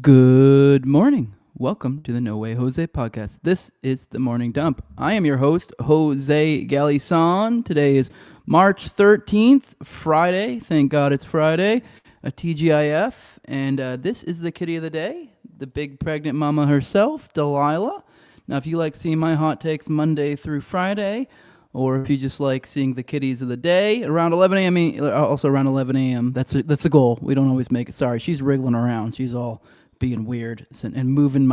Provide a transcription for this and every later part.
Good morning. Welcome to the No Way Jose podcast. This is the Morning Dump. I am your host, Jose Galison. Today is March 13th, Friday. Thank God it's Friday. A TGIF. And this is the kitty of the day, the big pregnant mama herself, Delilah. Now, if you like seeing my hot takes Monday through Friday, or if you just like seeing the kitties of the day, around 11 a.m., also around 11 a.m., that's the goal. We don't always make it. Sorry, she's wriggling around. She's all being weird and moving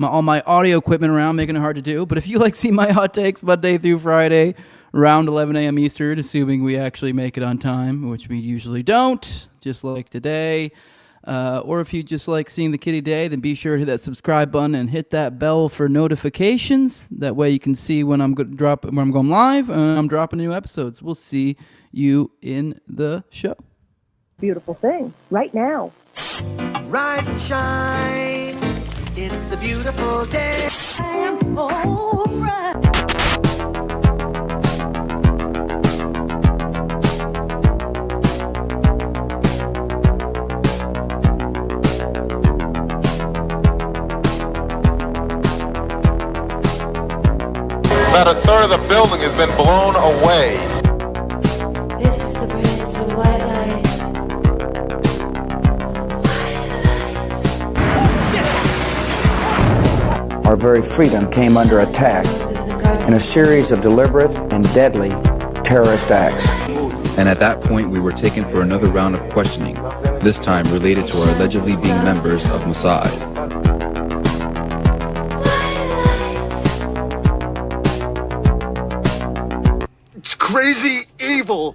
all my audio equipment around, making it hard to do. But if you like see my hot takes Monday through Friday around 11 a.m. Eastern, assuming we actually make it on time, which we usually don't, just like today, or if you just like seeing the kitty day, then be sure to hit that subscribe button and hit that bell for notifications. That way you can see when I'm going live and I'm dropping new episodes. We'll see you in the show. Beautiful thing right now. Rise and shine, it's a beautiful day. I'm alright. About a third of the building has been blown away. This is the bridge to white lights. Our very freedom came under attack in a series of deliberate and deadly terrorist acts. And at that point, we were taken for another round of questioning, this time related to our allegedly being members of Mossad. It's crazy evil.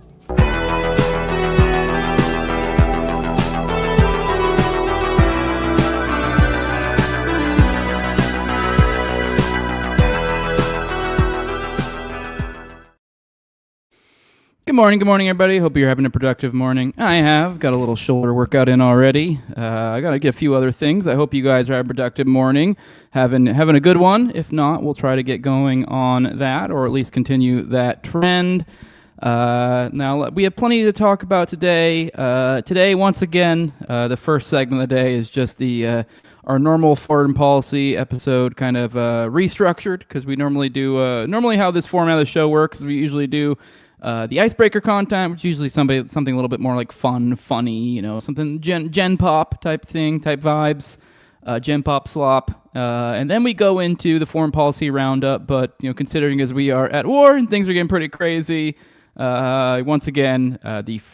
Good morning, everybody. Hope you're having a productive morning. I have got a little shoulder workout in already. I got to get a few other things. I hope you guys are having a productive morning, having a good one. If not, we'll try to get going on that, or at least continue that trend. Now, we have plenty to talk about today. Today, once again, the first segment of the day is just our normal foreign policy episode, kind of restructured, because we normally do. Normally, how this format of the show works is we usually do the Icebreaker Content, which is usually something a little bit more like funny, something Gen Pop type thing, type vibes, Gen Pop slop. And then we go into the foreign policy roundup, but, considering as we are at war and things are getting pretty crazy, once again,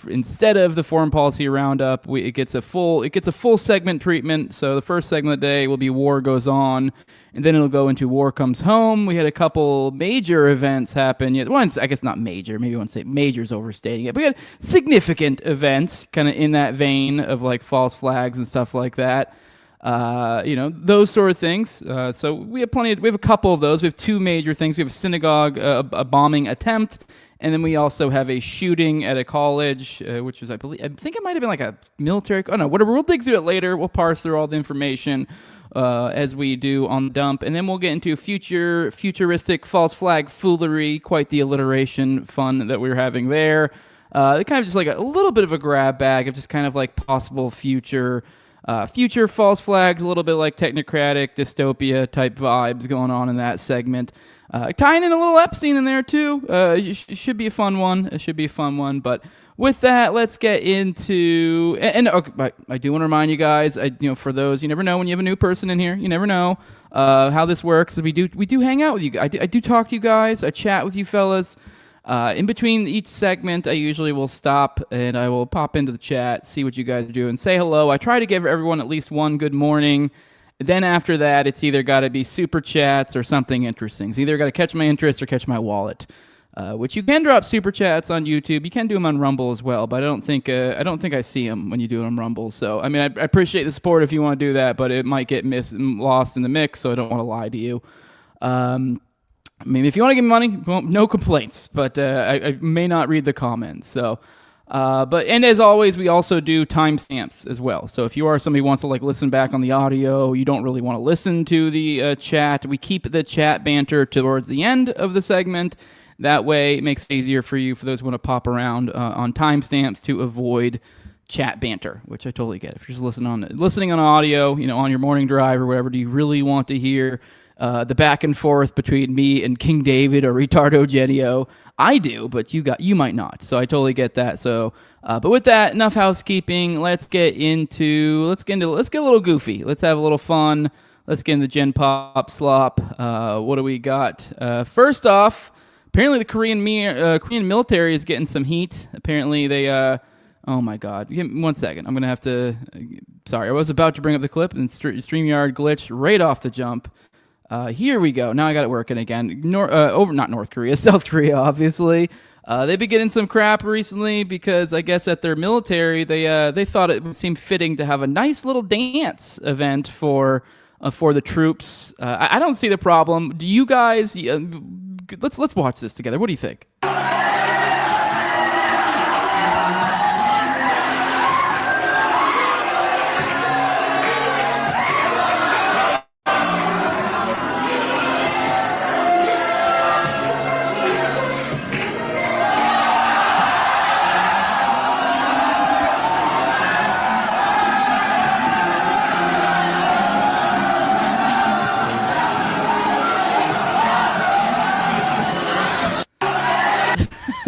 instead of the foreign policy roundup, it gets a full segment treatment. So the first segment of the day will be War Goes On, and then it'll go into War Comes Home. We had a couple major events happen. Once, I guess not major. Maybe I wouldn't say major's overstating it. But we had significant events, kind of in that vein of like false flags and stuff like that. Those sort of things. So we have a couple of those. We have two major things. We have a synagogue, a bombing attempt. And then we also have a shooting at a college, which was, I think it might have been like a military. Oh no, whatever. We'll dig through it later. We'll parse through all the information as we do on the dump, and then we'll get into futuristic false flag foolery. Quite the alliteration fun that we were having there. Kind of just like a little bit of a grab bag of just kind of like possible future false flags, a little bit like technocratic dystopia type vibes going on in that segment. Tying in a little Epstein in there too. It should be a fun one. But with that, let's get into. And okay, I do want to remind you guys. For those, you never know when you have a new person in here. You never know how this works. We do hang out with you. I do talk to you guys. I chat with you fellas. In between each segment, I usually will stop and I will pop into the chat, see what you guys are doing, say hello. I try to give everyone at least one good morning. Then after that, it's either got to be super chats or something interesting. It's either got to catch my interest or catch my wallet. Which you can drop super chats on YouTube. You can do them on Rumble as well, but I don't think I see them when you do it on Rumble. So I mean, I appreciate the support if you want to do that, but it might get lost in the mix. So I don't want to lie to you. I mean, if you want to give me money, well, no complaints. But I may not read the comments. So. And as always, we also do timestamps as well. So if you are somebody who wants to listen back on the audio, you don't really want to listen to the chat, we keep the chat banter towards the end of the segment. That way, it makes it easier for you, for those who want to pop around on timestamps, to avoid chat banter, which I totally get. If you're just listening on audio, on your morning drive or whatever, do you really want to hear the back and forth between me and King David or Retardo Genio? I do, but you might not. So I totally get that. So, but with that, enough housekeeping. Let's get a little goofy. Let's have a little fun. Let's get into Gen Pop Slop. What do we got? First off, apparently the Korean military is getting some heat. Apparently they. Oh my God! Give me 1 second. I'm gonna have to. Sorry, I was about to bring up the clip and StreamYard glitched right off the jump. Here we go. Now I got it working again. Not North Korea, South Korea, obviously. They've been getting some crap recently because I guess at their military they thought it would seem fitting to have a nice little dance event for the troops. I don't see the problem. Do you guys? Let's watch this together. What do you think?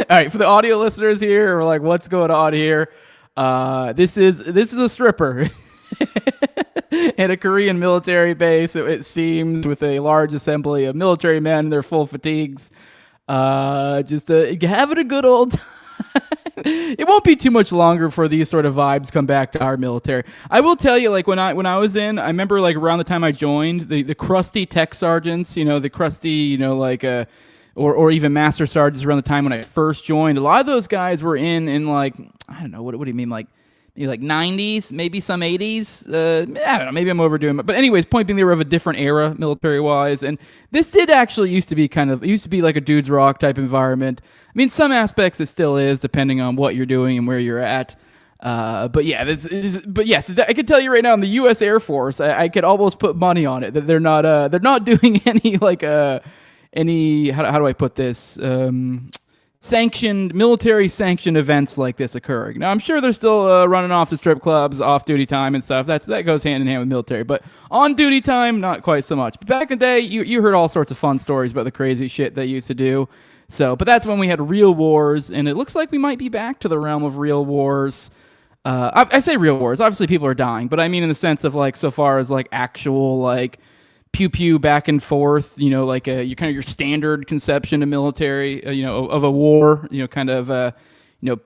All right, for the audio listeners here, we're like, what's going on here? This is a stripper at a Korean military base. It seems with a large assembly of military men in their full fatigues, just having a good old time. It won't be too much longer for these sort of vibes come back to our military. I will tell you, like when I was in, I remember like around the time I joined, the crusty tech sergeants, the crusty, or even master sergeants around the time when I first joined. A lot of those guys were in like, I don't know, what do you mean, like maybe like 90s, maybe some 80s? I don't know, maybe I'm overdoing it. But anyways, point being, they were of a different era military-wise. And this did actually used to be like a dude's rock type environment. I mean, some aspects it still is, depending on what you're doing and where you're at. But yes, I can tell you right now, in the U.S. Air Force, I could almost put money on it that they're not doing any like how do I put this? Military sanctioned events like this occurring. Now, I'm sure they're still running off to strip clubs, off-duty time and stuff. That goes hand in hand with military. But on-duty time, not quite so much. But back in the day, you heard all sorts of fun stories about the crazy shit they used to do. But that's when we had real wars, and it looks like we might be back to the realm of real wars. I say real wars. Obviously, people are dying. But I mean in the sense of, like, so far as, like, actual, like, pew-pew back and forth, like your standard conception of military, of a war,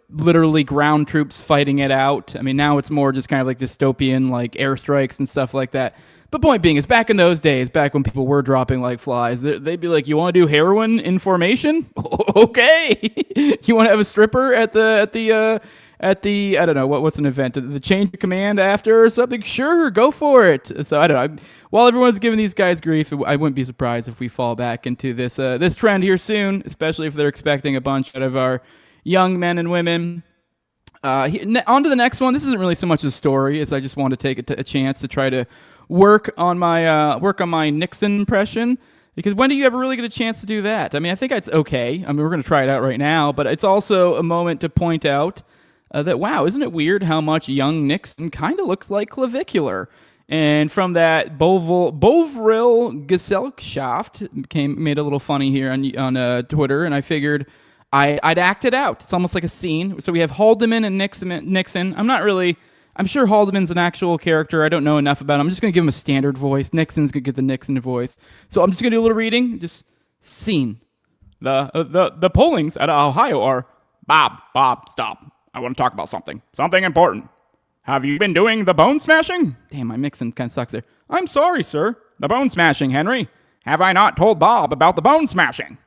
literally ground troops fighting it out. I mean, now it's more just kind of like dystopian, like airstrikes and stuff like that. But point being is, back in those days, back when people were dropping like flies, they'd be like, you want to do heroin in formation? Okay. You want to have a stripper at the I don't know, what's an event? The change of command after or something? Sure, go for it. So I don't know. While everyone's giving these guys grief, I wouldn't be surprised if we fall back into this trend here soon, especially if they're expecting a bunch out of our young men and women. On to the next one. This isn't really so much a story as I just want to take a chance to try to work on my Nixon impression. Because when do you ever really get a chance to do that? I mean, I think it's okay. I mean, we're going to try it out right now, but it's also a moment to point out that, wow, isn't it weird how much young Nixon kind of looks like clavicular? And from that, Bovril Gesellschaft made a little funny here on Twitter, and I figured I'd act it out. It's almost like a scene. So we have Haldeman and Nixon. I'm sure Haldeman's an actual character. I don't know enough about him. I'm just going to give him a standard voice. Nixon's going to get the Nixon voice. So I'm just going to do a little reading. Just scene. The pollings at Ohio are, Bob, stop. I want to talk about something important. Have you been doing the bone smashing? Damn, my Nixon kind of sucks there. I'm sorry, sir. The bone smashing, Henry. Have I not told Bob about the bone smashing?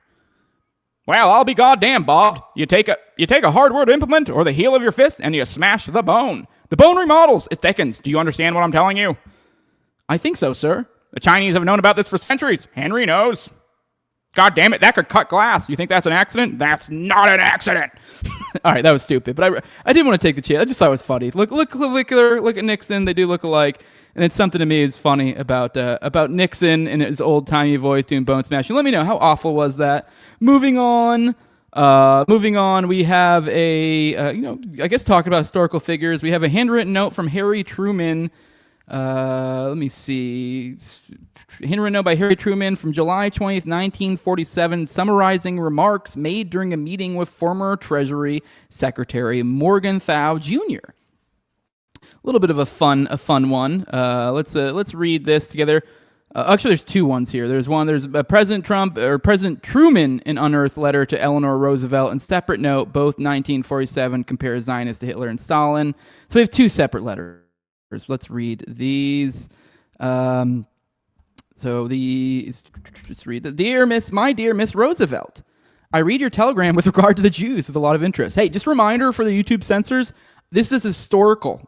Well, I'll be goddamn, Bob. You take a hardwood implement or the heel of your fist and you smash the bone. The bone remodels. It thickens. Do you understand what I'm telling you? I think so, sir. The Chinese have known about this for centuries. Henry knows. God damn it, that could cut glass. You think that's an accident? That's not an accident. All right, that was stupid, but I didn't want to take the chance. I just thought it was funny. Look at Nixon. They do look alike, and it's something to me is funny about Nixon and his old timey voice doing bone smashing. Let me know, how awful was that? Moving on. Moving on, we have I guess talking about historical figures, we have a handwritten note from Harry Truman. Let me see. Handwritten note by Harry Truman from July 20th, 1947, summarizing remarks made during a meeting with former Treasury Secretary Morgenthau Jr. A little bit of a fun one. Let's read this together. Actually, there's two ones here. There's President Truman, an unearthed letter to Eleanor Roosevelt, and separate note, both 1947, compares Zionists to Hitler and Stalin. So we have two separate letters. Let's read these. Let's read my dear Miss Roosevelt. I read your telegram with regard to the Jews with a lot of interest. Hey, just a reminder for the YouTube censors, this is historical.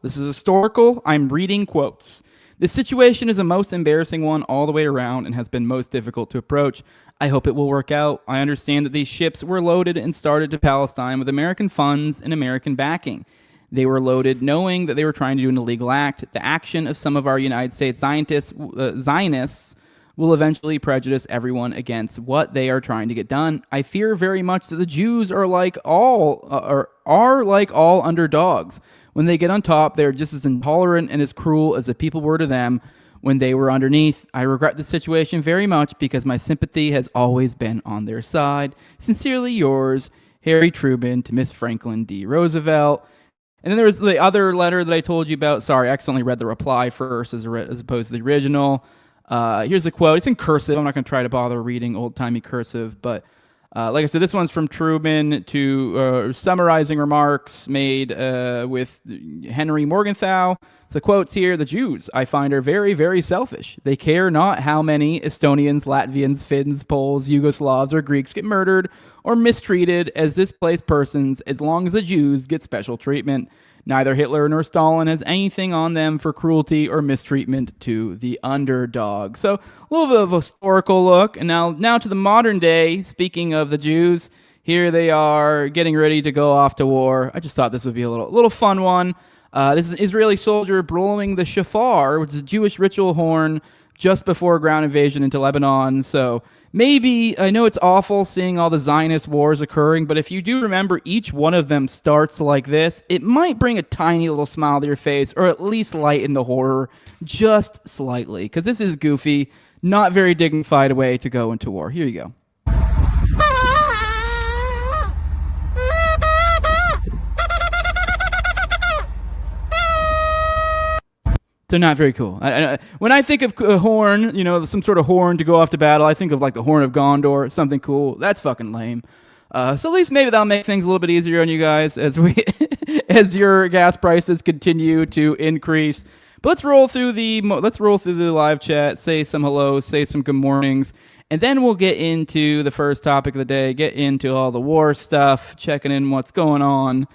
I'm reading quotes. This situation is a most embarrassing one all the way around and has been most difficult to approach. I hope it will work out. I understand that these ships were loaded and started to Palestine with American funds and American backing. They were loaded knowing that they were trying to do an illegal act. The action of some of our United States Zionists will eventually prejudice everyone against what they are trying to get done. I fear very much that the Jews are like all underdogs. When they get on top, they're just as intolerant and as cruel as the people were to them when they were underneath. I regret the situation very much because my sympathy has always been on their side. Sincerely yours, Harry Truman, to Miss Franklin D. Roosevelt. And then there was the other letter that I told you about. Sorry, I accidentally read the reply first as opposed to the original. Here's a quote. It's in cursive. I'm not going to try to bother reading old-timey cursive, but like I said, this one's from Truman to summarizing remarks made with Henry Morgenthau. So quotes here, the Jews, I find, are very, very selfish. They care not how many Estonians, Latvians, Finns, Poles, Yugoslavs, or Greeks get murdered or mistreated as displaced persons as long as the Jews get special treatment. Neither Hitler nor Stalin has anything on them for cruelty or mistreatment to the underdog. So a little bit of a historical look. And now to the modern day, speaking of the Jews, here they are getting ready to go off to war. I just thought this would be a little fun one. This is an Israeli soldier blowing the shofar, which is a Jewish ritual horn, just before a ground invasion into Lebanon. So maybe, I know it's awful seeing all the Zionist wars occurring, but if you do remember each one of them starts like this, it might bring a tiny little smile to your face, or at least lighten the horror just slightly, because this is goofy, not very dignified way to go into war. Here you go. So not very cool. When I think of a horn, some sort of horn to go off to battle, I think of like the Horn of Gondor, something cool. That's fucking lame. So at least maybe that'll make things a little bit easier on you guys as as your gas prices continue to increase. But let's roll through the live chat, say some hellos, say some good mornings, and then we'll get into the first topic of the day, get into all the war stuff, checking in what's going on.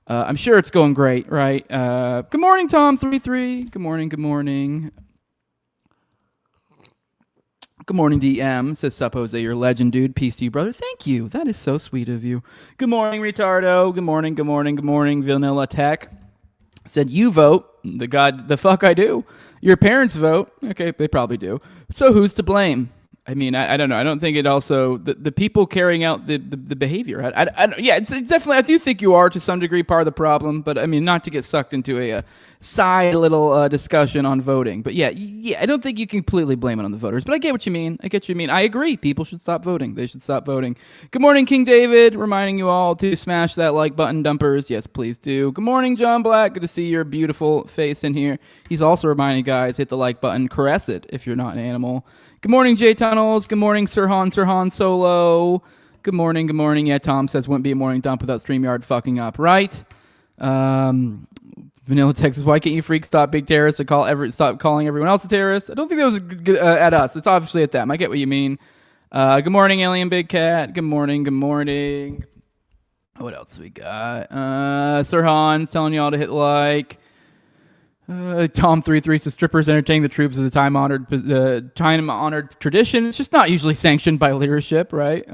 I'm sure it's going great, right? Good morning, Tom33. Good morning. Good morning, DM. Says, sup, Jose, you're a legend, dude. Peace to you, brother. Thank you. That is so sweet of you. Good morning, Retardo. Good morning, Vanilla Tech. Said, you vote. The fuck I do. Your parents vote. Okay, they probably do. So who's to blame? I mean, I don't know. I don't think it also the people carrying out the behavior. It's definitely. I do think you are to some degree part of the problem, but I mean, not to get sucked into a side little discussion on voting. But yeah, I don't think you can completely blame it on the voters. But I get what you mean. I agree. People should stop voting. They should stop voting. Good morning, King David. Reminding you all to smash that like button, dumpers. Yes, please do. Good morning, John Black. Good to see your beautiful face in here. He's also reminding you guys, hit the like button, caress it if you're not an animal. Good morning, J Tunnels. Good morning, Sirhan Solo. Good morning. Yeah, Tom says wouldn't be a morning dump without StreamYard fucking up, right? Vanilla Texas, why can't you freaks stop being terrorists and stop calling everyone else a terrorist? I don't think that was at us. It's obviously at them. I get what you mean. Good morning, Alien Big Cat. Good morning. What else we got? Sirhan's telling y'all to hit like. Tom33 says strippers entertaining the troops is a time-honored tradition. It's just not usually sanctioned by leadership, right?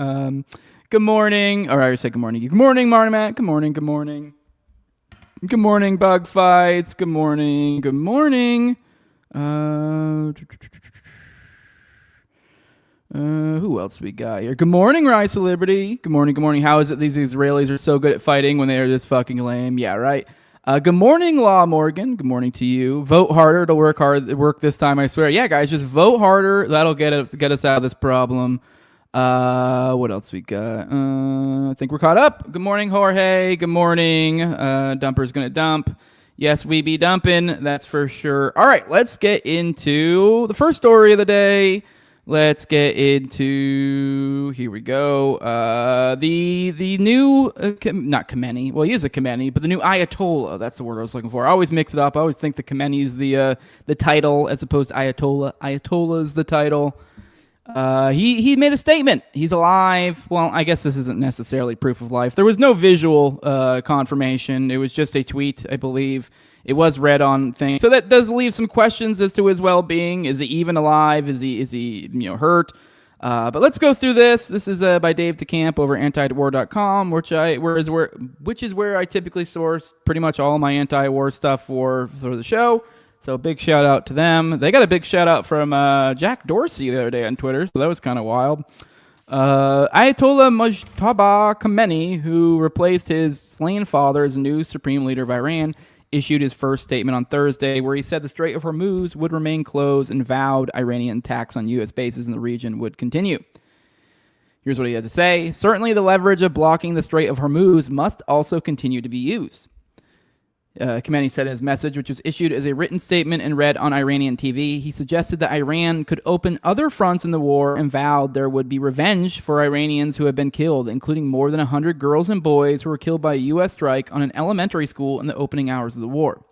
Good morning. All right, I said good morning. Good morning, Marnimat. Good morning. Good morning, Bug Fights. Good morning. Who else we got here? Good morning, Rise to Liberty. Good morning, good morning. How is it these Israelis are so good at fighting when they are just fucking lame? Yeah, right. Good morning, Law Morgan. Good morning to you. Vote harder. It'll work this time, I swear. Yeah, guys, just vote harder. That'll get us out of this problem. What else we got? I think we're caught up. Good morning, Jorge. Good morning. Dumper's gonna dump. Yes, we be dumping. That's for sure. All right, let's get into the first story of the day. Let's get into, here we go, the new, not Khamenei, well, he is a Khamenei, but the new Ayatollah, that's the word I was looking for. I always mix it up. I always think the Khamenei is the title as opposed to Ayatollah. Ayatollah is the title. He made a statement. He's alive. Well, I guess this isn't necessarily proof of life. There was no visual confirmation. It was just a tweet, I believe. It was read on things. So that does leave some questions as to his well-being. Is he even alive? Is he hurt? But let's go through this. This is by Dave DeCamp over antitwar.com, which is where I typically source pretty much all my anti-war stuff for the show. So big shout out to them. They got a big shout out from Jack Dorsey the other day on Twitter, so that was kind of wild. Ayatollah Mojtaba Khamenei, who replaced his slain father as the new supreme leader of Iran, issued his first statement on Thursday, where he said the Strait of Hormuz would remain closed and vowed Iranian attacks on U.S. bases in the region would continue. Here's what he had to say. Certainly the leverage of blocking the Strait of Hormuz must also continue to be used. Khamenei said in his message, which was issued as a written statement and read on Iranian TV, he suggested that Iran could open other fronts in the war and vowed there would be revenge for Iranians who have been killed, including more than 100 girls and boys who were killed by a U.S. strike on an elementary school in the opening hours of the war.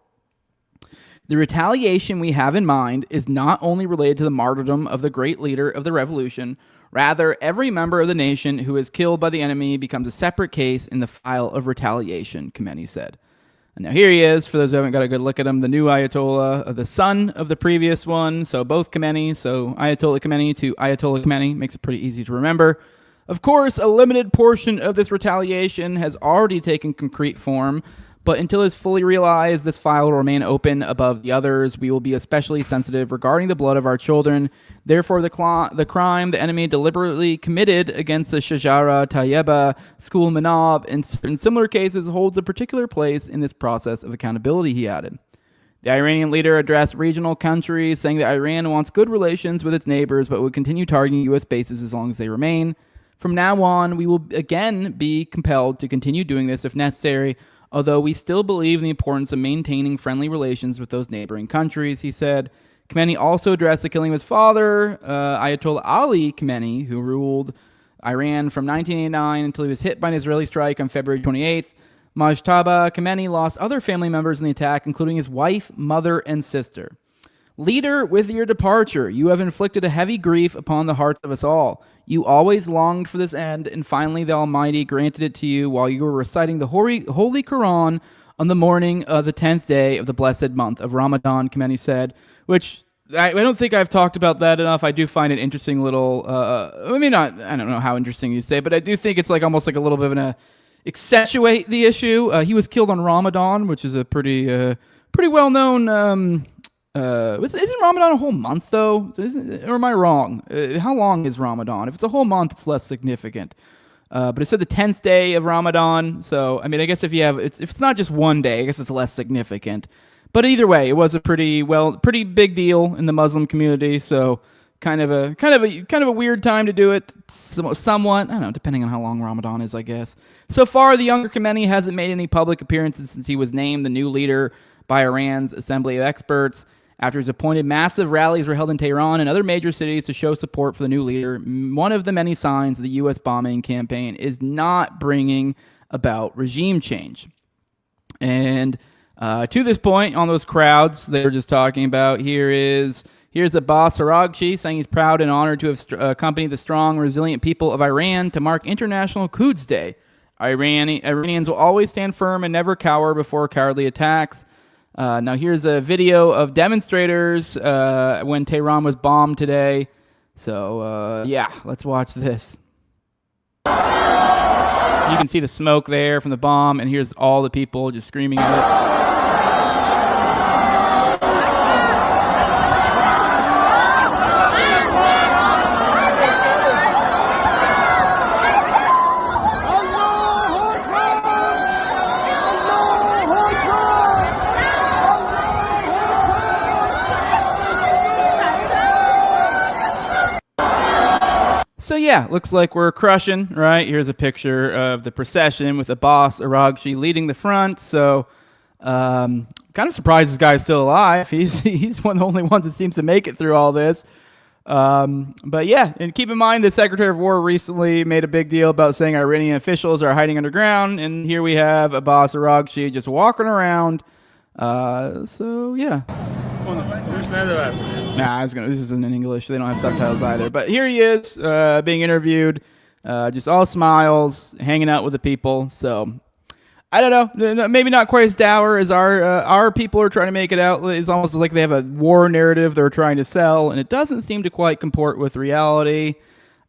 The retaliation we have in mind is not only related to the martyrdom of the great leader of the revolution, rather, every member of the nation who is killed by the enemy becomes a separate case in the file of retaliation, Khamenei said. And now here he is, for those who haven't got a good look at him, the new Ayatollah, the son of the previous one, so both Khamenei, so Ayatollah Khamenei to Ayatollah Khamenei, makes it pretty easy to remember. Of course, a limited portion of this retaliation has already taken concrete form, but until it's fully realized, this file will remain open above the others. We will be especially sensitive regarding the blood of our children. Therefore, the crime the enemy deliberately committed against the Shajara Tayyeba school Manab in similar cases holds a particular place in this process of accountability, he added. The Iranian leader addressed regional countries, saying that Iran wants good relations with its neighbors, but would continue targeting U.S. bases as long as they remain. From now on, we will again be compelled to continue doing this if necessary, although we still believe in the importance of maintaining friendly relations with those neighboring countries, he said. Khamenei also addressed the killing of his father, Ayatollah Ali Khamenei, who ruled Iran from 1989 until he was hit by an Israeli strike on February 28th. Mojtaba Khamenei lost other family members in the attack, including his wife, mother, and sister. Leader, with your departure, you have inflicted a heavy grief upon the hearts of us all. You always longed for this end, and finally the Almighty granted it to you while you were reciting the Holy Quran on the morning of the 10th day of the blessed month of Ramadan, Khamenei said, which I don't think I've talked about that enough. I do find it interesting little, I don't know how interesting you say, but I do think it's like almost like a little bit of an accentuate the issue. He was killed on Ramadan, which is a pretty well-known, isn't Ramadan a whole month, though? Or am I wrong? How long is Ramadan? If it's a whole month, it's less significant. But it said the 10th day of Ramadan, so, I mean, I guess if it's not just one day, I guess it's less significant. But either way, it was a pretty big deal in the Muslim community, so kind of a weird time to do it, somewhat, I don't know, depending on how long Ramadan is, I guess. So far, the younger Khamenei hasn't made any public appearances since he was named the new leader by Iran's Assembly of Experts. After his appointed, massive rallies were held in Tehran and other major cities to show support for the new leader. One of the many signs the U.S. bombing campaign is not bringing about regime change. And to this point, on those crowds they were just talking about, here's Abbas Araghchi saying he's proud and honored to have accompanied the strong, resilient people of Iran to mark International Quds Day. Iranians will always stand firm and never cower before cowardly attacks. Now here's a video of demonstrators when Tehran was bombed today. So, yeah, let's watch this. You can see the smoke there from the bomb, and here's all the people just screaming at it. So yeah, looks like we're crushing, right? Here's a picture of the procession with the boss, Aragshi, leading the front. So kind of surprised this guy's still alive. He's one of the only ones that seems to make it through all this. But yeah, and keep in mind the Secretary of War recently made a big deal about saying Iranian officials are hiding underground, and here we have a boss, Aragshi, just walking around. So yeah. Nah, this isn't in English. They don't have subtitles either. But here he is, being interviewed, just all smiles, hanging out with the people. So I don't know. Maybe not quite as dour as our people are trying to make it out. It's almost like they have a war narrative they're trying to sell, and it doesn't seem to quite comport with reality.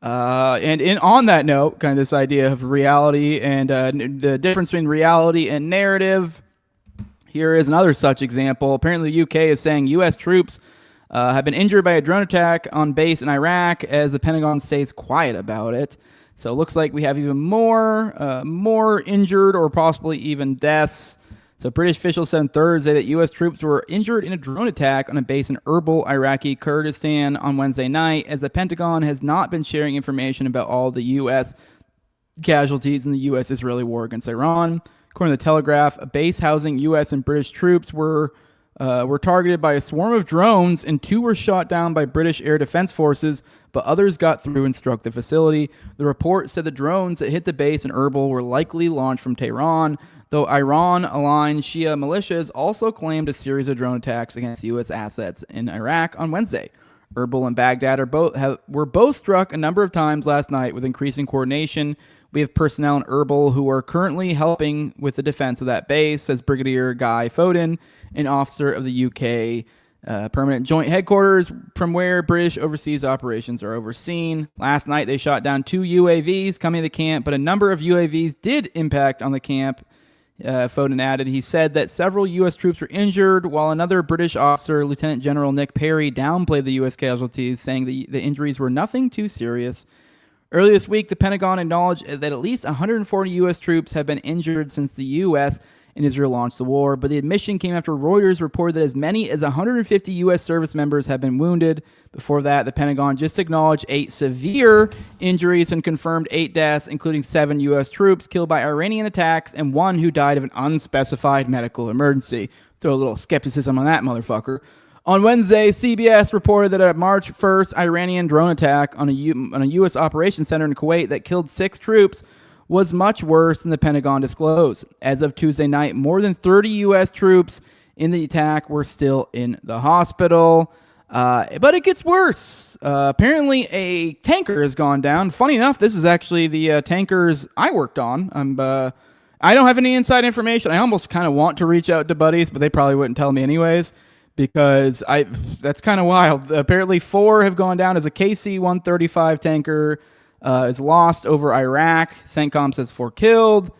On that note, kind of this idea of reality and the difference between reality and narrative. Here is another such example. Apparently, the UK is saying U.S. troops have been injured by a drone attack on base in Iraq, as the Pentagon stays quiet about it. So it looks like we have even more injured or possibly even deaths. So British officials said on Thursday that U.S. troops were injured in a drone attack on a base in Erbil, Iraqi Kurdistan on Wednesday night, as the Pentagon has not been sharing information about all the U.S. casualties in the U.S.-Israeli war against Iran. According to the Telegraph, a base housing U.S. and British troops were targeted by a swarm of drones, and 2 were shot down by British air defense forces, but others got through and struck the facility. The report said the drones that hit the base in Erbil were likely launched from Tehran, though Iran-aligned Shia militias also claimed a series of drone attacks against U.S. assets in Iraq on Wednesday. Erbil and Baghdad were both struck a number of times last night with increasing coordination. We have personnel in Erbil who are currently helping with the defense of that base, says Brigadier Guy Foden, an officer of the UK Permanent Joint Headquarters, from where British overseas operations are overseen. Last night, they shot down 2 UAVs coming to the camp, but a number of UAVs did impact on the camp. Foden added, he said that several U.S. troops were injured, while another British officer, Lieutenant General Nick Perry, downplayed the U.S. casualties, saying the injuries were nothing too serious. Earlier this week, the Pentagon acknowledged that at least 140 U.S. troops have been injured since the U.S. and Israel launched the war, but the admission came after Reuters reported that as many as 150 U.S. service members have been wounded. Before that, the Pentagon just acknowledged 8 severe injuries and confirmed 8 deaths, including 7 U.S. troops killed by Iranian attacks and 1 who died of an unspecified medical emergency. Throw a little skepticism on that motherfucker. On Wednesday, CBS reported that a March 1st Iranian drone attack on a U.S. operations center in Kuwait that killed 6 troops was much worse than the Pentagon disclosed. As of Tuesday night, more than 30 U.S. troops in the attack were still in the hospital. But it gets worse. Apparently, a tanker has gone down. Funny enough, this is actually the tankers I worked on. I don't have any inside information. I almost kind of want to reach out to buddies, but they probably wouldn't tell me anyways. Because that's kind of wild. Apparently 4 have gone down as a KC-135 tanker is lost over Iraq. CENTCOM says 4 killed.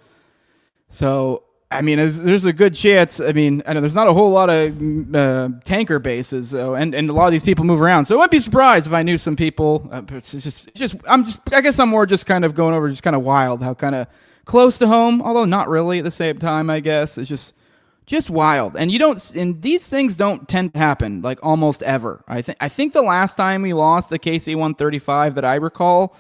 So, I mean, there's a good chance. I mean, I know there's not a whole lot of tanker bases, so, and a lot of these people move around. So I wouldn't be surprised if I knew some people. I guess I'm more just kind of going over just kind of wild, how kind of close to home, although not really at the same time, I guess. It's just wild. And these things don't tend to happen like almost ever. I think the last time we lost a KC-135 that I recall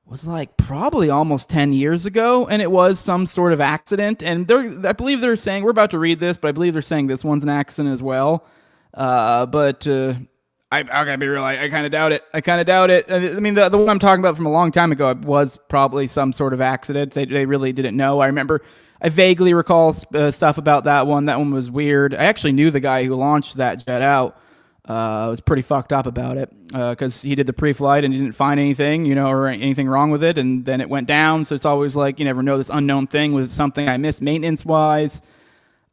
was like probably almost 10 years ago, and it was some sort of accident. And I believe they're saying, we're about to read this, but I believe they're saying this one's an accident as well. I gotta be real, I kind of doubt it. I mean, the one I'm talking about from a long time ago was probably some sort of accident. They really didn't know. I vaguely recall stuff about that one. That one was weird. I actually knew the guy who launched that jet out. Was pretty fucked up about it because he did the pre-flight and he didn't find anything, or anything wrong with it, and then it went down. So it's always like you never know. This unknown thing was something I missed maintenance-wise.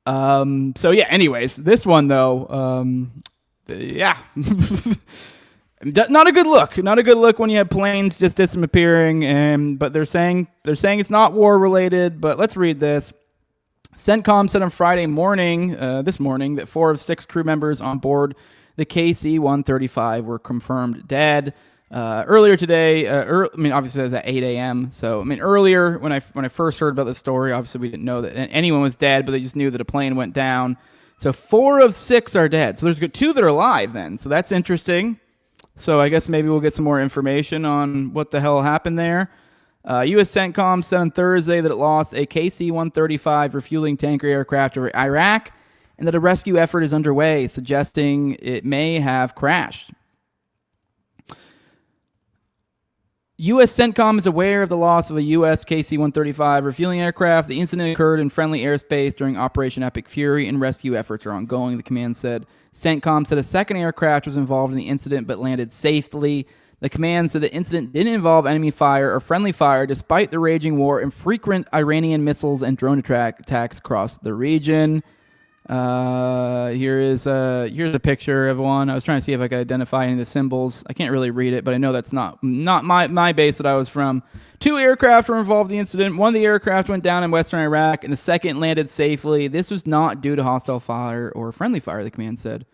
So yeah. Anyways, this one though, yeah. Not a good look. Not a good look when you have planes just disappearing. But they're saying it's not war related. But let's read this. CENTCOM said on Friday morning, this morning, that 4 of 6 crew members on board the KC-135 were confirmed dead. Earlier today, obviously it was at 8 a.m. So earlier when I first heard about the story, obviously we didn't know that anyone was dead, but they just knew that a plane went down. So 4 of 6 are dead. So there's 2 that are alive then. So that's interesting. So I guess maybe we'll get some more information on what the hell happened there. U.S. CENTCOM said on Thursday that it lost a KC-135 refueling tanker aircraft over Iraq and that a rescue effort is underway, suggesting it may have crashed. U.S. CENTCOM is aware of the loss of a U.S. KC-135 refueling aircraft. The incident occurred in friendly airspace during Operation Epic Fury, and rescue efforts are ongoing, the command said. CENTCOM said a second aircraft was involved in the incident but landed safely. The command said the incident didn't involve enemy fire or friendly fire, despite the raging war and frequent Iranian missiles and drone attacks across the region. Here's a picture of one. I was trying to see if I could identify any of the symbols. I can't really read it, but I know that's not my base that I was from. 2 aircraft were involved in the incident. One of the aircraft went down in western Iraq, and the second landed safely. This was not due to hostile fire or friendly fire, the command said.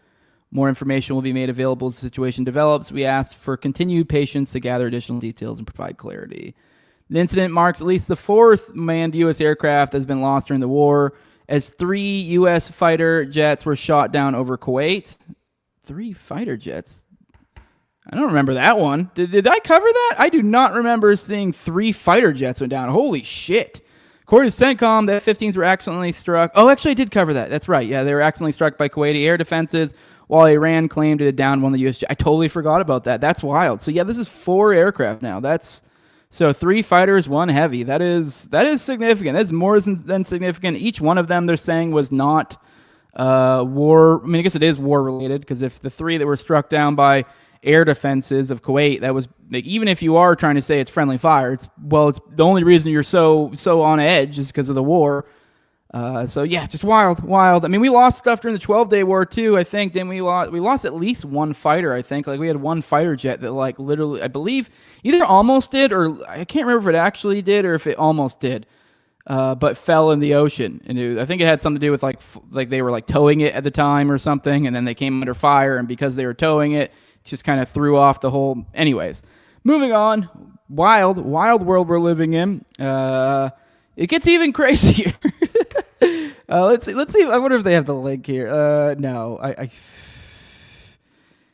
More information will be made available as the situation develops. We asked for continued patience to gather additional details and provide clarity. The incident marks at least the 4th manned U.S. aircraft that has been lost during the war, as 3 U.S. fighter jets were shot down over Kuwait. 3 fighter jets? I don't remember that one. Did I cover that? I do not remember seeing 3 fighter jets went down. Holy shit. According to CENTCOM, the F-15s were accidentally struck. Oh, actually, I did cover that. That's right. Yeah, they were accidentally struck by Kuwaiti air defenses, while Iran claimed it had downed one of the U.S. jets. I totally forgot about that. That's wild. So, yeah, this is 4 aircraft now. So 3 fighters, 1 heavy. That is significant. That's more than significant. Each one of them, they're saying, was not war. I mean, I guess it is war related, because if the 3 that were struck down by air defenses of Kuwait, that was like, even if you are trying to say it's friendly fire, it's the only reason you're so on edge is because of the war. So yeah, just wild. I mean, we lost stuff during the 12-day war too, I think. Didn't we lost at least 1 fighter, I think. Like, we had 1 fighter jet that, like, literally, I believe, either almost did, or I can't remember if it actually did or if it almost did, but fell in the ocean. And I think it had something to do with like they were like towing it at the time or something, and then they came under fire, and because they were towing it, just kind of threw off the whole. Anyways, moving on. Wild world we're living in. It gets even crazier. Let's see. I wonder if they have the link here. No,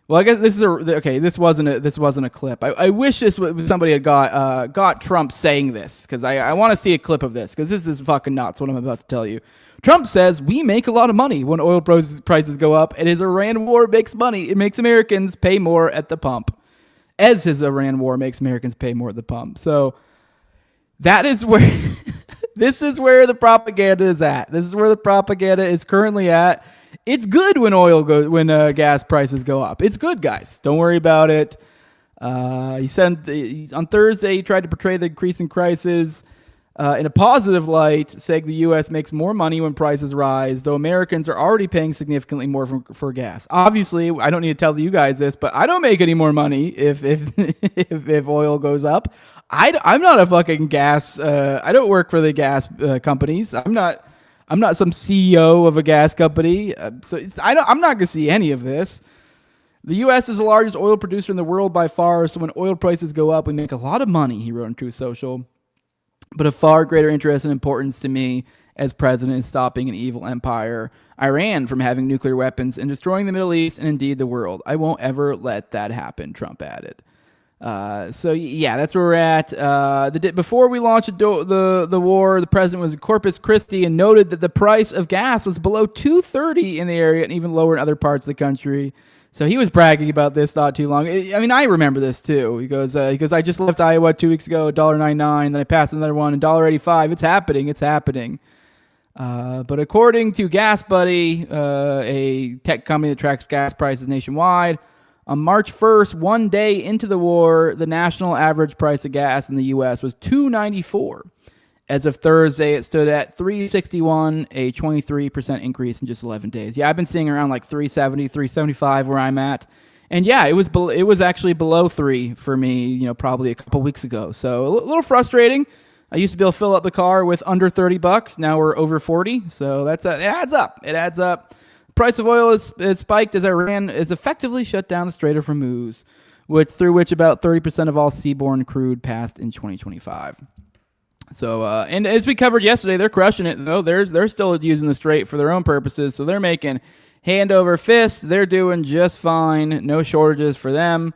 well, I guess this is okay. This wasn't a clip. I wish somebody had got Trump saying this, because I want to see a clip of this, because this is fucking nuts what I'm about to tell you. Trump says we make a lot of money when oil prices go up, and his Iran war makes money. It makes Americans pay more at the pump, as his Iran war makes Americans pay more at the pump. So that is where this is where the propaganda is at. This is where the propaganda is currently at. It's good when gas prices go up. It's good, guys. Don't worry about it. He said on Thursday he tried to portray the increasing crisis in a positive light, saying the U.S. makes more money when prices rise, though Americans are already paying significantly more for gas. Obviously, I don't need to tell you guys this, but I don't make any more money if oil goes up. I'm not a fucking gas. I don't work for the gas companies. I'm not some CEO of a gas company. I'm not gonna see any of this. The U.S. is the largest oil producer in the world by far, so when oil prices go up, we make a lot of money, he wrote on Truth Social. But of far greater interest and importance to me as president is stopping an evil empire, Iran, from having nuclear weapons and destroying the Middle East and indeed the world. I won't ever let that happen, Trump added. So yeah, that's where we're at. Before we launched the war, the president was in Corpus Christi and noted that the price of gas was below $2.30 in the area and even lower in other parts of the country. So he was bragging about this not too long. I mean, I remember this too. He goes, I just left Iowa 2 weeks ago, $1.99. Then I passed another one, $1.85. It's happening. But according to Gas Buddy, a tech company that tracks gas prices nationwide, on March 1st, 1 day into the war, the national average price of gas in the U.S. was $2.94. As of Thursday, it stood at $3.61, a 23% increase in just 11 days. Yeah, I've been seeing around like $3.70, $3.75 where I'm at. And yeah, it was actually below $3 for me, probably a couple weeks ago. So a little frustrating. I used to be able to fill up the car with under $30. Now we're over 40. So it adds up. It adds up. Price of oil is spiked as Iran is effectively shut down the Strait of Hormuz, through which about 30% of all seaborne crude passed in 2025. So, and as we covered yesterday, they're crushing it though. They're still using the Strait for their own purposes, so they're making hand over fist. They're doing just fine. No shortages for them.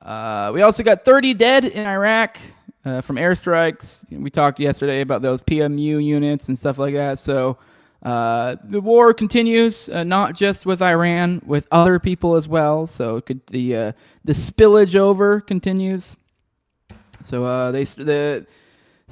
We also got 30 dead in Iraq from airstrikes. We talked yesterday about those PMU units and stuff like that. So the war continues, not just with Iran, with other people as well. So the spillage over continues. So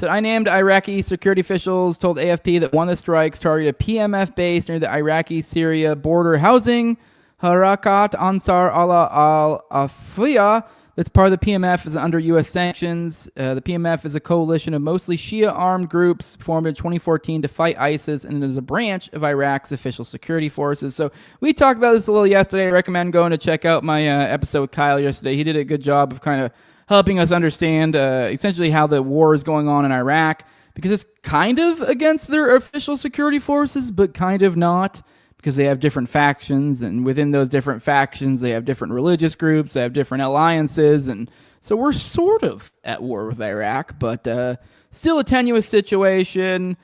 unnamed Iraqi security officials told AFP that one of the strikes targeted a PMF base near the Iraqi-Syria border housing. Harakat Ansar Allah al-Afiyah, that's part of the PMF, is under U.S. sanctions. The PMF is a coalition of mostly Shia armed groups formed in 2014 to fight ISIS, and it is a branch of Iraq's official security forces. So we talked about this a little yesterday. I recommend going to check out my episode with Kyle yesterday. He did a good job of kind of helping us understand essentially how the war is going on in Iraq, because it's kind of against their official security forces, but kind of not, because they have different factions, and within those different factions, they have different religious groups, they have different alliances, and so we're sort of at war with Iraq, but still a tenuous situation.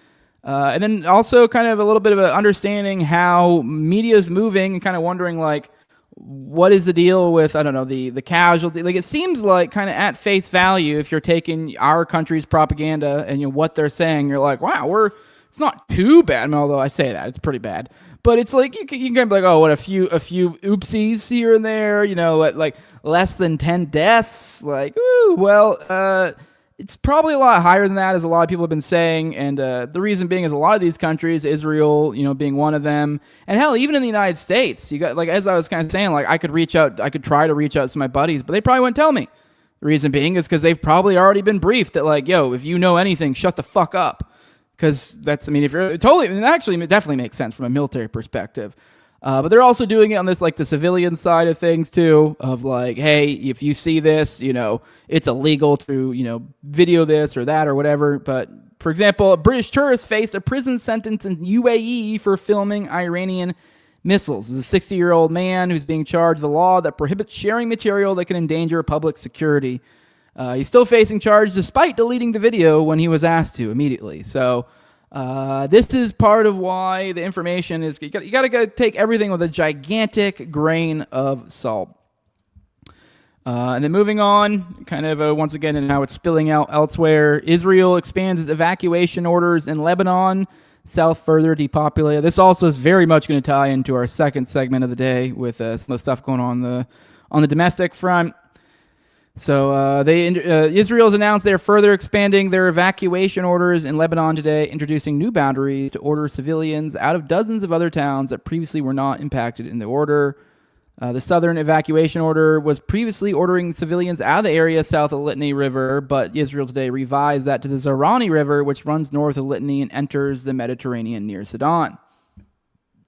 And then also kind of a little bit of an understanding how media is moving and kind of wondering, like, what is the deal with, I don't know, the casualty? Like, it seems like kind of at face value, if you're taking our country's propaganda and what they're saying, you're like, wow, it's not too bad. I mean, although I say that, it's pretty bad. But it's like, you can be like, oh, what, a few oopsies here and there, like less than 10 deaths. Like, ooh, well, it's probably a lot higher than that, as a lot of people have been saying, and the reason being is a lot of these countries, Israel, being one of them, and hell, even in the United States, you got, like, as I was kind of saying, like, I could try to reach out to my buddies, but they probably wouldn't tell me. The reason being is because they've probably already been briefed that, like, yo, if you know anything, shut the fuck up, because that's, I mean, if you're totally, and actually, it definitely makes sense from a military perspective. But they're also doing it on this, like, the civilian side of things too, of like, hey, if you see this, it's illegal to, video this or that or whatever. But for example, a British tourist faced a prison sentence in UAE for filming Iranian missiles. This is a 60-year-old man who's being charged with a law that prohibits sharing material that can endanger public security. He's still facing charges despite deleting the video when he was asked to immediately. So this is part of why the information is, you got to take everything with a gigantic grain of salt. And then moving on, kind of once again, and how it's spilling out elsewhere, Israel expands its evacuation orders in Lebanon, south further depopulated. This also is very much going to tie into our second segment of the day with some of the stuff going on the domestic front. So Israel's announced they're further expanding their evacuation orders in Lebanon today, introducing new boundaries to order civilians out of dozens of other towns that previously were not impacted in the order. The southern evacuation order was previously ordering civilians out of the area south of the Litani River, but Israel today revised that to the Zarani River, which runs north of Litani and enters the Mediterranean near Sudan.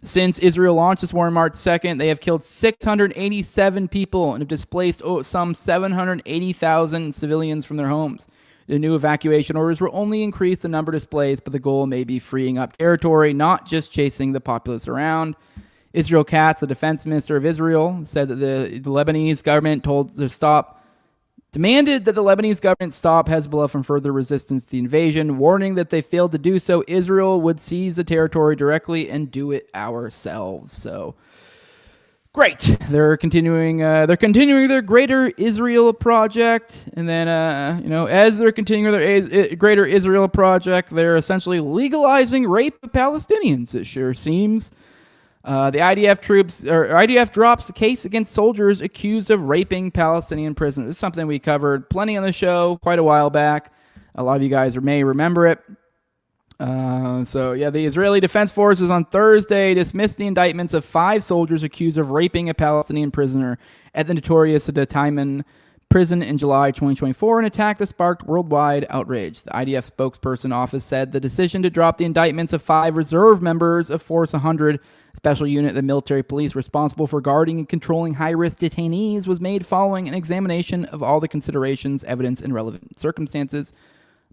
Since Israel launched this war on March 2nd, they have killed 687 people and have displaced some 780,000 civilians from their homes. The new evacuation orders will only increase the number displaced, but the goal may be freeing up territory, not just chasing the populace around. Israel Katz, the defense minister of Israel, said that the Lebanese government demanded that the Lebanese government stop Hezbollah from further resistance to the invasion, warning that if they failed to do so, Israel would seize the territory directly and do it ourselves. So, great. They're continuing their Greater Israel project, and then as they're continuing their Greater Israel project, they're essentially legalizing rape of Palestinians. It sure seems. The IDF drops the case against soldiers accused of raping Palestinian prisoners. It's something we covered plenty on the show quite a while back. A lot of you guys may remember it. The Israeli Defense Forces on Thursday dismissed the indictments of 5 soldiers accused of raping a Palestinian prisoner at the notorious Timon prison in July 2024, an attack that sparked worldwide outrage. The IDF spokesperson office said the decision to drop the indictments of 5 reserve members of Force 100, special unit of the military police responsible for guarding and controlling high-risk detainees, was made following an examination of all the considerations, evidence, and relevant circumstances.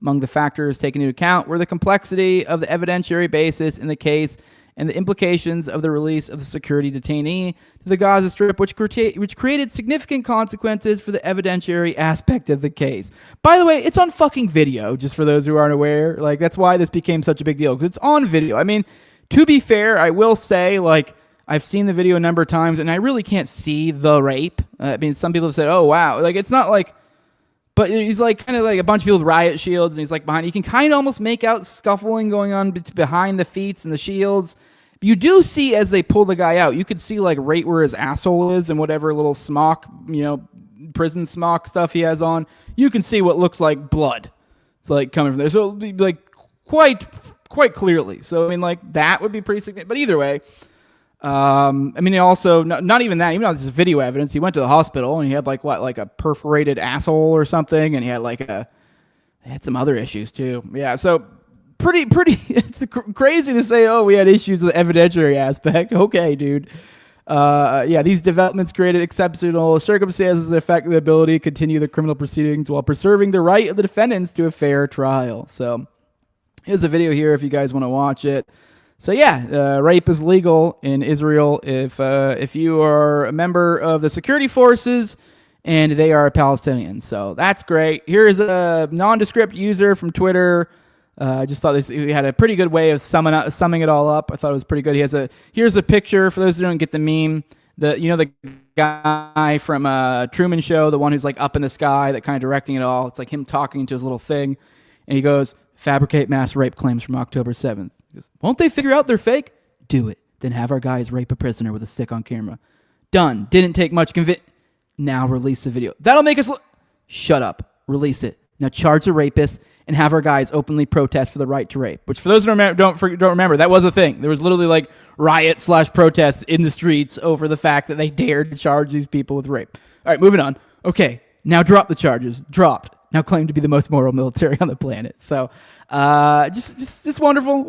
Among the factors taken into account were the complexity of the evidentiary basis in the case and the implications of the release of the security detainee to the Gaza Strip, which created significant consequences for the evidentiary aspect of the case. By the way, it's on fucking video, just for those who aren't aware. Like, that's why this became such a big deal, because it's on video. I mean, to be fair, I will say, like, I've seen the video a number of times, and I really can't see the rape. I mean, some people have said, "Oh wow," like it's not like, but he's like kind of like a bunch of people with riot shields, and he's like behind. You can kind of almost make out scuffling going on behind the feet and the shields. You do see as they pull the guy out, you could see like right where his asshole is and whatever little smock, prison smock stuff he has on. You can see what looks like blood. It's like coming from there. So it'll be like quite clearly. So I mean, like that would be pretty significant. But either way, I mean, also not even that. Even though this is video evidence, he went to the hospital and he had like a perforated asshole or something, and he had had some other issues too. Yeah. So. Pretty. It's crazy to say, oh, we had issues with the evidentiary aspect. Okay, dude. These developments created exceptional circumstances that affect the ability to continue the criminal proceedings while preserving the right of the defendants to a fair trial. So here's a video here if you guys want to watch it. So rape is legal in Israel if you are a member of the security forces and they are Palestinian. So that's great. Here is a nondescript user from Twitter. I just thought he had a pretty good way of summing it all up. I thought it was pretty good. Here's a picture for those who don't get the meme. The guy from Truman Show, the one who's like up in the sky, that kind of directing it all. It's like him talking to his little thing, and he goes, "Fabricate mass rape claims from October 7th." He goes, "Won't they figure out they're fake? Do it. Then have our guys rape a prisoner with a stick on camera. Done. Didn't take much Now release the video. That'll make us look. Shut up. Release it. Now charge the rapist and have our guys openly protest for the right to rape." Which, for those who don't remember, that was a thing. There was literally like riot/protests in the streets over the fact that they dared to charge these people with rape. All right, moving on. Okay, now drop the charges. Dropped. Now claim to be the most moral military on the planet. So, just wonderful.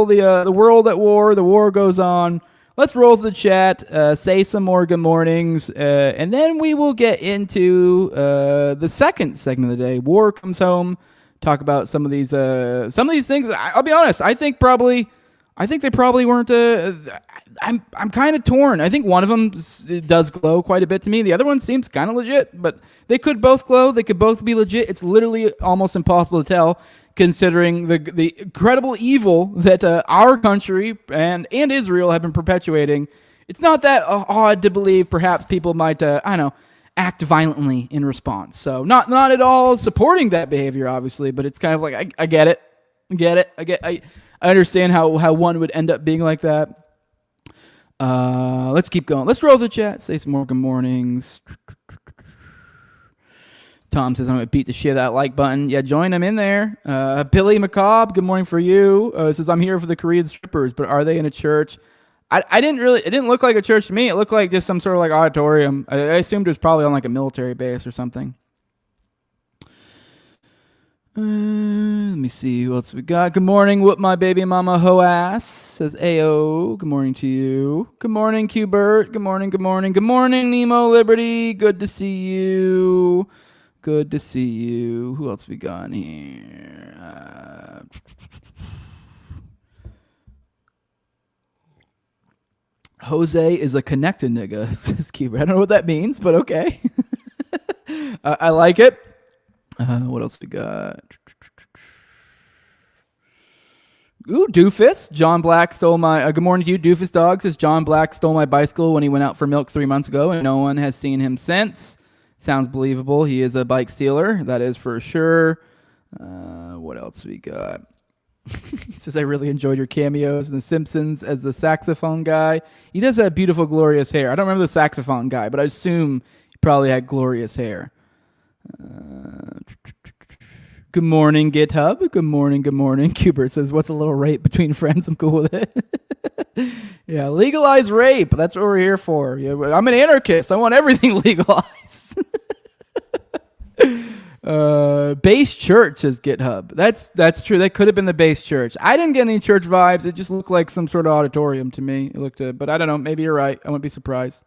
The world at war. The war goes on. Let's roll to the chat, say some more good mornings, and then we will get into the second segment of the day. War comes home. Talk about some of these things. I'll be honest. I think they probably weren't. I'm kind of torn. I think one of them does glow quite a bit to me. The other one seems kind of legit, but they could both glow. They could both be legit. It's literally almost impossible to tell, considering the incredible evil that our country and Israel have been perpetuating. It's not that odd to believe perhaps people might, act violently in response. So not at all supporting that behavior, obviously, but it's kind of like, I get it. I understand how one would end up being like that. Let's keep going. Let's roll the chat. Say some more good mornings. Tom says, I'm going to beat the shit out of that like button. Yeah, join him in there. Billy McCobb, good morning for you. Says, I'm here for the Korean strippers, but are they in a church? It didn't look like a church to me. It looked like just some sort of like auditorium. I assumed it was probably on like a military base or something. Let me see who else we got. Good morning, whoop my baby mama ho ass, says Ayo. Good morning to you. Good morning, Q-Bert. Good morning. Good morning, Nemo Liberty. Good to see you. Who else we got in here? Jose is a connected nigga, says Q-Bert. I don't know what that means, but okay. I like it. What else we got? Ooh, Doofus. John Black stole my... good morning to you, Doofus Dog. Says, John Black stole my bicycle when he went out for milk 3 months ago, and no one has seen him since. Sounds believable. He is a bike stealer. That is for sure. What else we got? He says, I really enjoyed your cameos in The Simpsons as the saxophone guy. He does have beautiful, glorious hair. I don't remember the saxophone guy, but I assume he probably had glorious hair. Good morning, GitHub. Good morning. Cubert says, what's a little rape between friends? I'm cool with it. Yeah, legalize rape. That's what we're here for. Yeah, I'm an anarchist. I want everything legalized. Base church, says GitHub. That's true. That could have been the base church. I didn't get any church vibes. It just looked like some sort of auditorium to me. It looked, but I don't know. Maybe you're right. I wouldn't be surprised.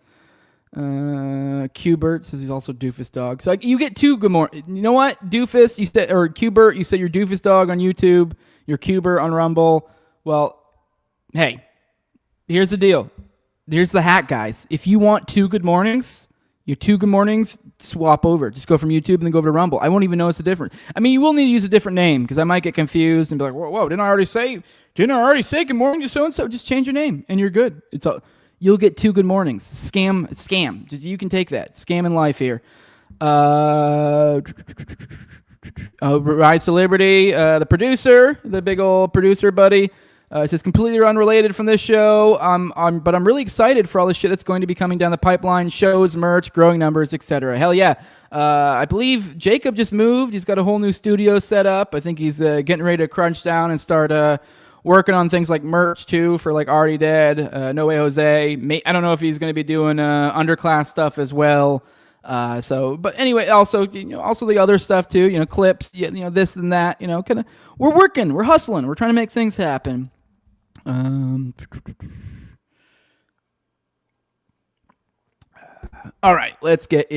Qbert says he's also Doofus Dog. So you get two good morning. You know what, Doofus? You said, or Qbert, you said you're Doofus Dog on YouTube. You're Qbert on Rumble. Well, hey, here's the deal. Here's the hack, guys. If you want two good mornings, your two good mornings, swap over. Just go from YouTube and then go over to Rumble. I won't even notice the difference. I mean, you will need to use a different name because I might get confused and be like, whoa, didn't I already say good morning to so-and-so? Just change your name and you're good. It's all. you'll get 2 good mornings. Scam. You can take that. Scam in life here. Rise to Liberty, the producer, the big old producer buddy. It's just completely unrelated from this show. But I'm really excited for all the shit that's going to be coming down the pipeline. Shows, merch, growing numbers, etc. Hell yeah. I believe Jacob just moved. He's got a whole new studio set up. I think he's getting ready to crunch down and start working on things like merch too for like Already Dead, No Way Jose. I don't know if he's going to be doing underclass stuff as well. But anyway, also the other stuff too, clips, this and that, kind of, we're working, we're hustling, we're trying to make things happen. All right, let's get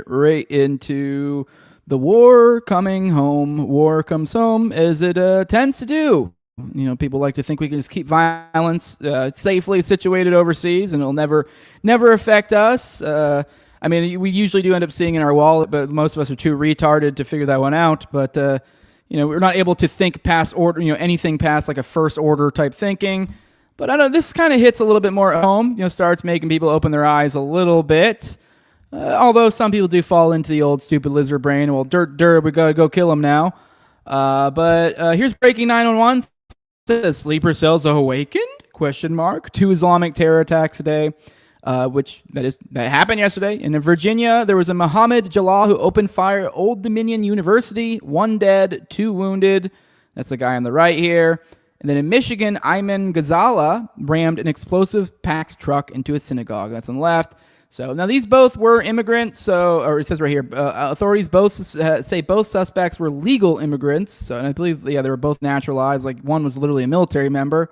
right into the war coming home. War comes home as it tends to do. People like to think we can just keep violence safely situated overseas and it'll never affect us. We usually do end up seeing in our wallet, but most of us are too retarded to figure that one out. But, we're not able to think past order, anything past like a first order type thinking. But I know this kind of hits a little bit more at home, starts making people open their eyes a little bit. Although some people do fall into the old stupid lizard brain. Well, we gotta go kill them now. But here's Breaking 911. Says sleeper cells awakened? ? 2 Islamic terror attacks today, that happened yesterday. And in Virginia, there was a Mohammed Jalal who opened fire at Old Dominion University. 1 dead, 2 wounded. That's the guy on the right here. And then in Michigan, Ayman Ghazala rammed an explosive packed truck into a synagogue. That's on the left. So now these both were immigrants. Or it says right here, authorities both say both suspects were legal immigrants. And I believe, they were both naturalized. Like one was literally a military member.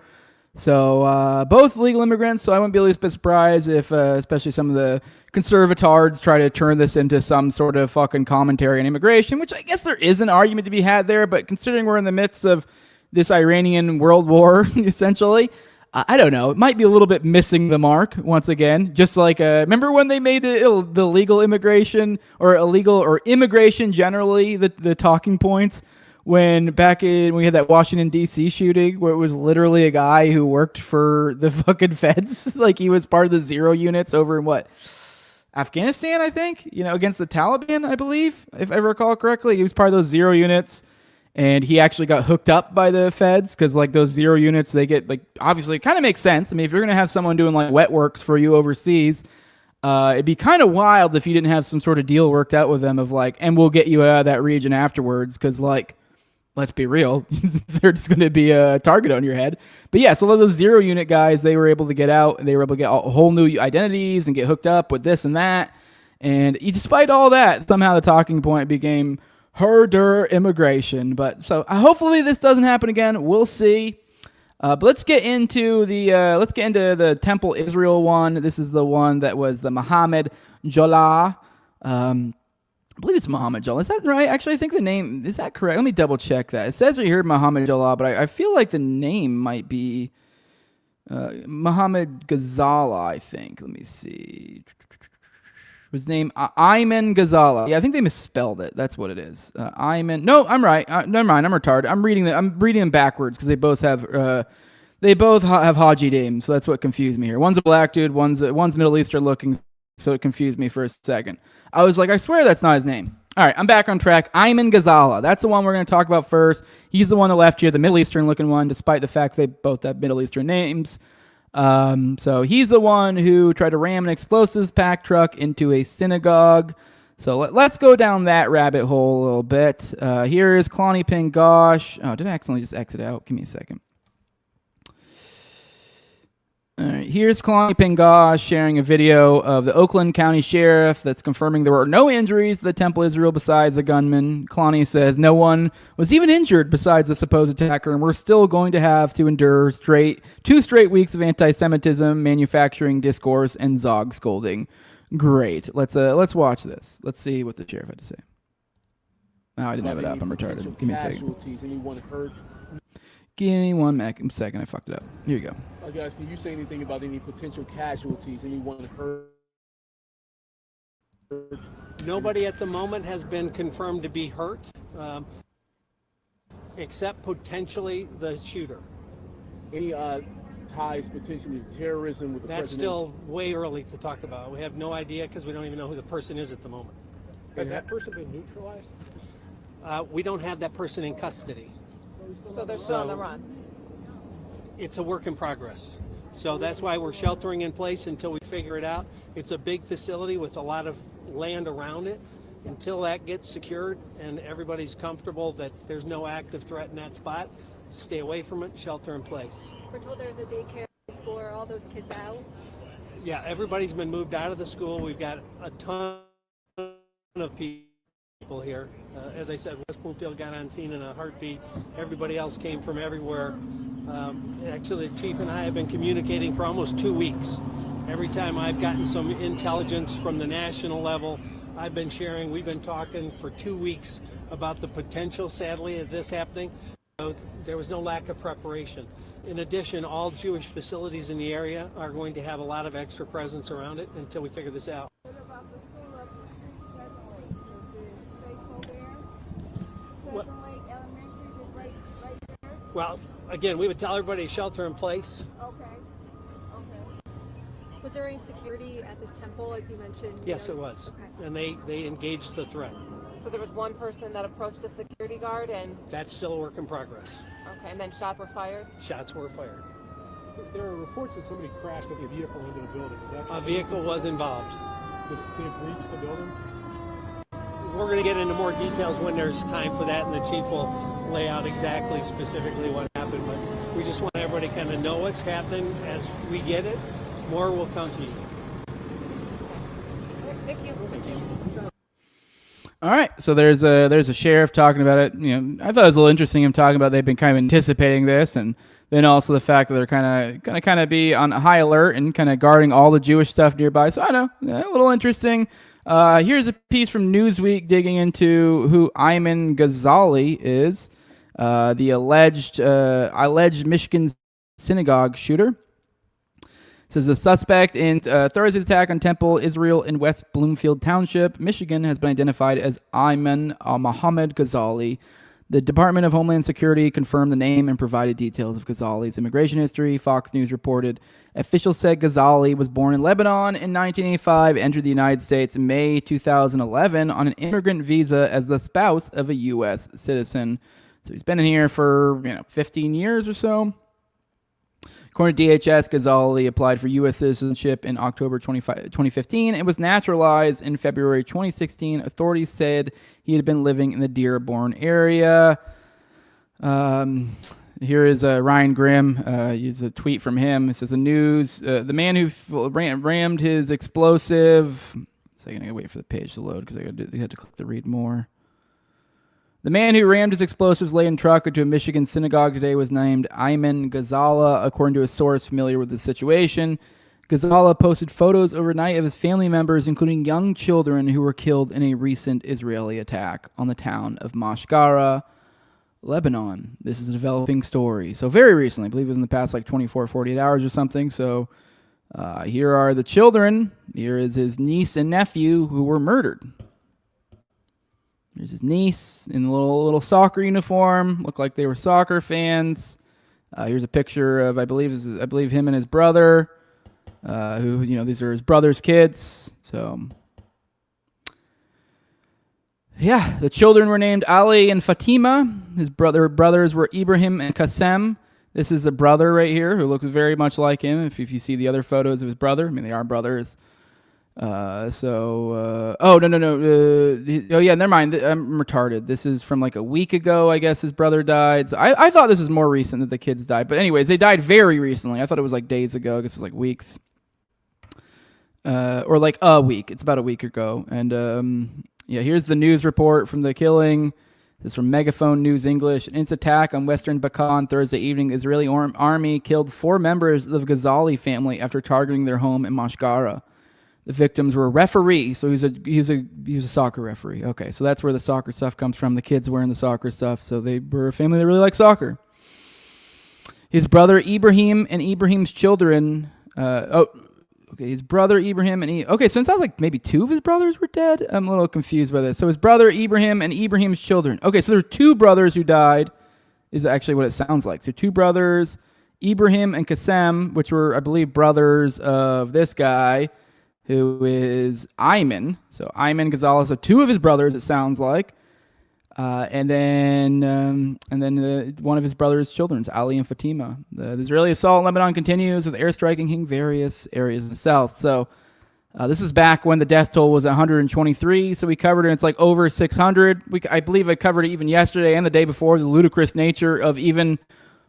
So both legal immigrants. So I wouldn't be a little bit surprised if, especially some of the conservatards, try to turn this into some sort of fucking commentary on immigration, which I guess there is an argument to be had there. But considering we're in the midst of this Iranian world war, essentially, I don't know. It might be a little bit missing the mark once again. Just like, remember when they made the legal immigration or illegal or immigration generally, the talking points when we had that Washington, D.C. shooting where it was literally a guy who worked for the fucking feds. Like he was part of the 0 units over in Afghanistan, I think, against the Taliban, I believe, if I recall correctly. He was part of those 0 units. And he actually got hooked up by the feds because, like, those 0 units, they get, like, obviously, it kind of makes sense. I mean, if you're going to have someone doing, like, wet works for you overseas, it'd be kind of wild if you didn't have some sort of deal worked out with them of, like, and we'll get you out of that region afterwards because, like, let's be real, there's going to be a target on your head. But, yeah, so those 0 unit guys, they were able to get out, and they were able to get a whole new identities and get hooked up with this and that. And despite all that, somehow the talking point became herder immigration. But so hopefully this doesn't happen again. We'll see. But let's get into the Temple Israel one. This is the one that was the Mohammed Jalal. I believe it's Mohammed Jalal. Is that right? Actually, I think the name is that correct. Let me double check that. It says right here Mohammed Jalal, but I feel like the name might be Mohammed Ghazala. I think. Let me see. His name Ayman Ghazala. Yeah, I think they misspelled it. That's what it is. Ayman. No, I'm right. Never mind. I'm retarded. I'm reading them backwards because they both have Haji names. So that's what confused me here. One's a black dude. One's Middle Eastern looking. So it confused me for a second. I was like, I swear that's not his name. All right, I'm back on track. Ayman Ghazala. That's the one we're going to talk about first. He's the one on the left here, the Middle Eastern looking one, despite the fact they both have Middle Eastern names. So he's the one who tried to ram an explosives packed truck into a synagogue. So let's go down that rabbit hole a little bit. Here is Kalani Pingosh. Oh, did I accidentally just exit out? Give me a second. All right, here's Kalani Pingosh sharing a video of the Oakland County Sheriff that's confirming there were no injuries to the Temple Israel besides the gunman. Kalani says no one was even injured besides the supposed attacker, and we're still going to have to endure 2 straight weeks of anti-Semitism, manufacturing discourse, and Zog scolding. Great. Let's watch this. Let's see what the sheriff had to say. Oh, I didn't have it up. I'm retarded. Give me a second. Give me one second. I fucked it up. Here you go. Guys, can you say anything about any potential casualties? Anyone hurt? Nobody at the moment has been confirmed to be hurt, except potentially the shooter. Any ties potentially to terrorism with the That's president? still way early to talk about. We have no idea because we don't even know who the person is at the moment. Has that person been neutralized? We don't have that person in custody. So they're still on the run. It's a work in progress. So that's why we're sheltering in place until we figure it out. It's a big facility with a lot of land around it. Until that gets secured and everybody's comfortable that there's no active threat in that spot, stay away from it, shelter in place. We're told there's a daycare school. Are all those kids out? Yeah, everybody's been moved out of the school. We've got a ton of people here. As I said, West Bloomfield got on scene in a heartbeat. Everybody else came from everywhere. Actually, the chief and I have been communicating for almost 2 weeks. Every time I've gotten some intelligence from the national level, I've been sharing. We've been talking for 2 weeks about the potential, sadly, of this happening. So there was no lack of preparation. In addition, all Jewish facilities in the area are going to have a lot of extra presence around it until we figure this out. Well, again, we would tell everybody to shelter in place. Okay. Was there any security at this temple, as you mentioned? Yes, it was. Okay. And they engaged the threat. So there was one person that approached the security guard and... That's still a work in progress. Okay, and then shots were fired? Shots were fired. There are reports that somebody crashed with a vehicle into the building. Is that A vehicle was involved. Did it breach the building? We're going to get into more details when there's time for that, and the chief will lay out exactly, specifically what happened. But we just want everybody to kind of know what's happening as we get it. More will come to you. Thank you. All right, so there's a sheriff talking about it. You know, I thought it was a little interesting him talking about they've been kind of anticipating this, and then also the fact that they're kind of be on high alert and kind of guarding all the Jewish stuff nearby. So I don't know, a little interesting. Here's a piece from Newsweek digging into who Ayman Ghazali is, the alleged Michigan synagogue shooter. It says the suspect in Thursday's attack on Temple Israel in West Bloomfield Township, Michigan, has been identified as Ayman Mohammed Ghazali. The Department of Homeland Security confirmed the name and provided details of Ghazali's immigration history. Fox News reported officials said Ghazali was born in Lebanon in 1985, entered the United States in May 2011 on an immigrant visa as the spouse of a U.S. citizen. So he's been in here for 15 years or so. According to DHS, Ghazali applied for U.S. citizenship in October 2015 and was naturalized in February 2016. Authorities said he had been living in the Dearborn area. Here is Ryan Grimm. Here's a tweet from him. It says, the man who rammed his explosive... I gotta wait for the page to load because I had to click the read more. The man who rammed his explosives-laden truck into a Michigan synagogue today was named Ayman Ghazala, according to a source familiar with the situation. Ghazala posted photos overnight of his family members, including young children who were killed in a recent Israeli attack on the town of Mashgara, Lebanon. This is a developing story. So very recently, I believe it was in the past 24, 48 hours or something. So here are the children. Here is his niece and nephew who were murdered. There's his niece in a little soccer uniform. Looked like they were soccer fans. Here's a picture of I believe him and his brother. Who these are his brother's kids. So yeah, the children were named Ali and Fatima. His brothers were Ibrahim and Qasem. This is the brother right here who looks very much like him. If you see the other photos of his brother, I mean they are brothers. Oh no. Oh yeah, never mind. I'm retarded. This is from a week ago. I guess his brother died. So I thought this was more recent that the kids died. But anyways, they died very recently. I thought it was days ago. I guess it was weeks. Or a week. It's about a week ago. And yeah, here's the news report from the killing. This is from Megaphone News English. In its attack on Western Bekaa on Thursday evening, the Israeli army killed 4 members of the Ghazali family after targeting their home in Mashgara. The victims were a referee, so he was a soccer referee. Okay, so that's where the soccer stuff comes from. The kids wearing the soccer stuff, so they were a family that really liked soccer. His brother Ibrahim and Ibrahim's children. His brother Ibrahim and okay, so it sounds like maybe 2 of his brothers were dead. I'm a little confused by this. So his brother Ibrahim and Ibrahim's children. Okay, so there were 2 brothers who died. Is actually what it sounds like. So 2 brothers, Ibrahim and Qassem, which were, I believe, brothers of this guy, who is Ayman. So Ayman Ghazali, so two of his brothers, it sounds like. And then one of his brother's children, Ali and Fatima. The Israeli assault in Lebanon continues with airstriking hitting various areas in the south. So this is back when the death toll was 123. So we covered it. It's like over 600. I believe I covered it even yesterday and the day before, the ludicrous nature of even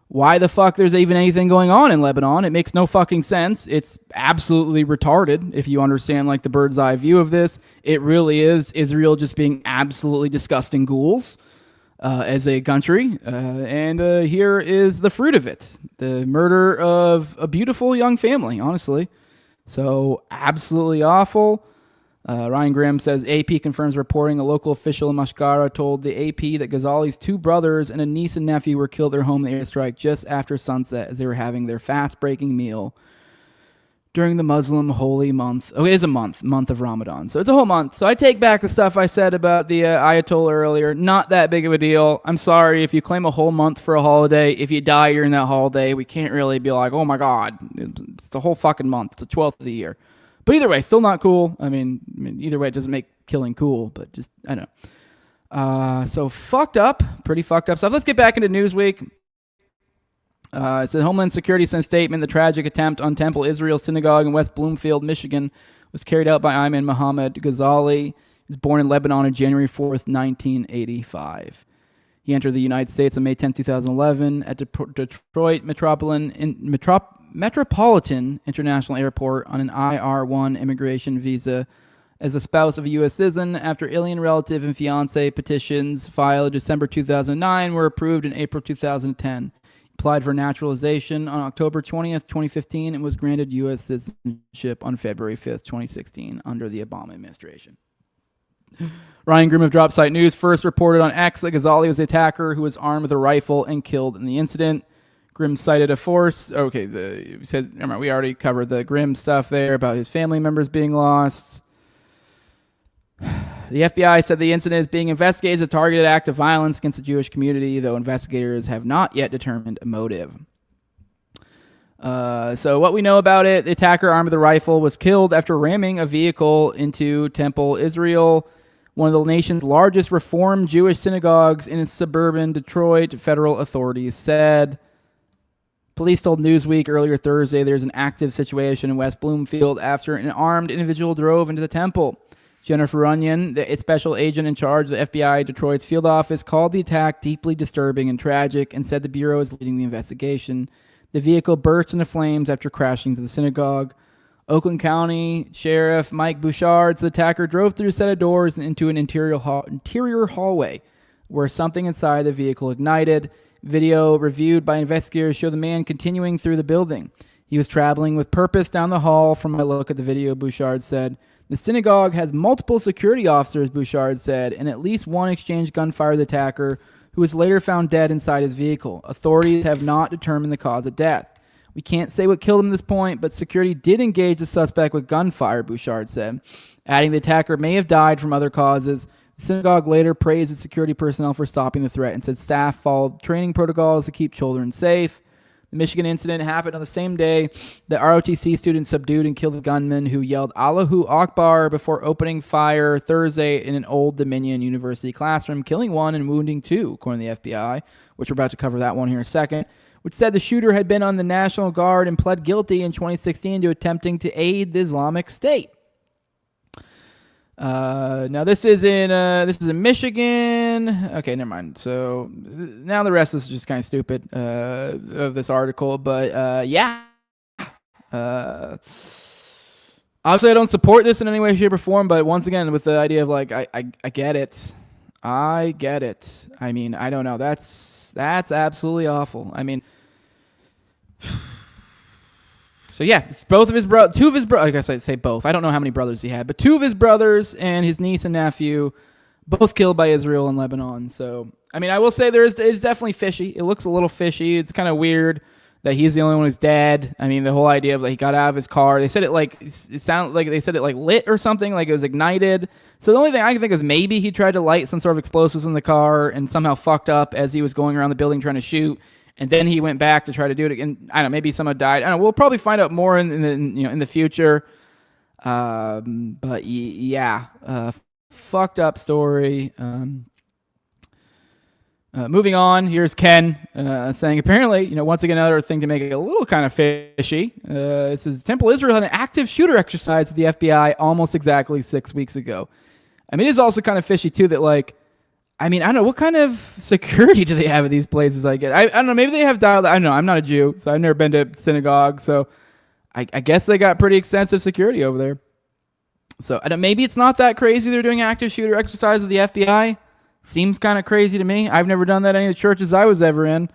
why the fuck there's even anything going on in Lebanon. It makes no fucking sense. It's absolutely retarded if you understand like the bird's eye view of this. It really is Israel just being absolutely disgusting ghouls as a country. And here is the fruit of it. The murder of a beautiful young family, honestly. So absolutely awful. Ryan Graham says AP confirms reporting a local official in Mashkara told the AP that Ghazali's two brothers and a niece and nephew were killed at their home in the airstrike just after sunset as they were having their fast-breaking meal during the Muslim holy month. Oh, it is a month of Ramadan. So it's a whole month. So I take back the stuff I said about the Ayatollah earlier. Not that big of a deal. I'm sorry if you claim a whole month for a holiday. If you die during that holiday, we can't really be like, oh my God, it's the whole fucking month. It's the 12th of the year. But either way, still not cool. I mean, either way, it doesn't make killing cool, but just, I don't know. So fucked up, pretty fucked up stuff. Let's get back into Newsweek. It said Homeland Security sent a statement. The tragic attempt on Temple Israel Synagogue in West Bloomfield, Michigan, was carried out by Ayman Mohammed Ghazali. He was born in Lebanon on January 4th, 1985. He entered the United States on May 10, 2011 at Detroit Metropolitan International Airport on an IR-1 immigration visa as a spouse of a U.S. citizen after alien relative and fiancé petitions filed December 2009 were approved in April 2010. He applied for naturalization on October 20th, 2015 and was granted U.S. citizenship on February 5th, 2016 under the Obama administration. Ryan Grimm of DropSite News first reported on X that Ghazali was the attacker who was armed with a rifle and killed in the incident. Grimm cited a force. Okay, we already covered the Grimm stuff there about his family members being lost. The FBI said the incident is being investigated as a targeted act of violence against the Jewish community, though investigators have not yet determined a motive. So what we know about it, the attacker armed with a rifle was killed after ramming a vehicle into Temple Israel, one of the nation's largest Reform Jewish synagogues in suburban Detroit, federal authorities said. Police told Newsweek earlier Thursday there's an active situation in West Bloomfield after an armed individual drove into the temple. Jennifer Runyon, the special agent in charge of the FBI Detroit's field office, called the attack deeply disturbing and tragic and said the Bureau is leading the investigation. The vehicle burst into flames after crashing to the synagogue. Oakland County Sheriff Mike Bouchard said the attacker drove through a set of doors and into an interior hallway where something inside the vehicle ignited. Video reviewed by investigators show the man continuing through the building. He was traveling with purpose down the hall. From my look at the video, Bouchard said. The synagogue has multiple security officers, Bouchard said, and at least one exchanged gunfire with the attacker, who was later found dead inside his vehicle. Authorities have not determined the cause of death. We can't say what killed him at this point, but security did engage the suspect with gunfire, Bouchard said, adding the attacker may have died from other causes. The synagogue later praised its security personnel for stopping the threat and said staff followed training protocols to keep children safe. The Michigan incident happened on the same day that ROTC students subdued and killed the gunman who yelled Allahu Akbar before opening fire Thursday in an Old Dominion University classroom, killing one and wounding two, according to the FBI, which we're about to cover that one here in a second, which said the shooter had been on the National Guard and pled guilty in 2016 to attempting to aid the Islamic State. Now this is in Michigan. Okay, never mind. So now the rest is just kind of stupid of this article, but yeah. Obviously, I don't support this in any way, shape, or form. But once again, with the idea of like, I get it. I get it. I mean, I don't know. That's absolutely awful. I mean. So yeah, it's both of his two of his brothers. I guess I'd say both. I don't know how many brothers he had, but two of his brothers and his niece and nephew, both killed by Israel and Lebanon. So I mean, I will say it's definitely fishy. It looks a little fishy. It's kind of weird that he's the only one who's dead. I mean, the whole idea of like he got out of his car. They said it sounded like they said it like lit or something, like it was ignited. So the only thing I can think is maybe he tried to light some sort of explosives in the car and somehow fucked up as he was going around the building trying to shoot. and then he went back to try to do it again. I don't know, maybe someone died. I don't know. We'll probably find out more in the future. But yeah, fucked up story. Moving on, here's Ken saying, apparently, once again, another thing to make it a little kind of fishy. It says, Temple Israel had an active shooter exercise at the FBI almost exactly 6 weeks ago. I mean, it is also kind of fishy, too, that, I don't know, what kind of security do they have at these places, I guess? I don't know, maybe they have dialed, I don't know, I'm not a Jew, so I've never been to synagogue, so I guess they got pretty extensive security over there. So, maybe it's not that crazy they're doing active shooter exercise at the FBI. Seems kind of crazy to me. I've never done that at any of the churches I was ever in.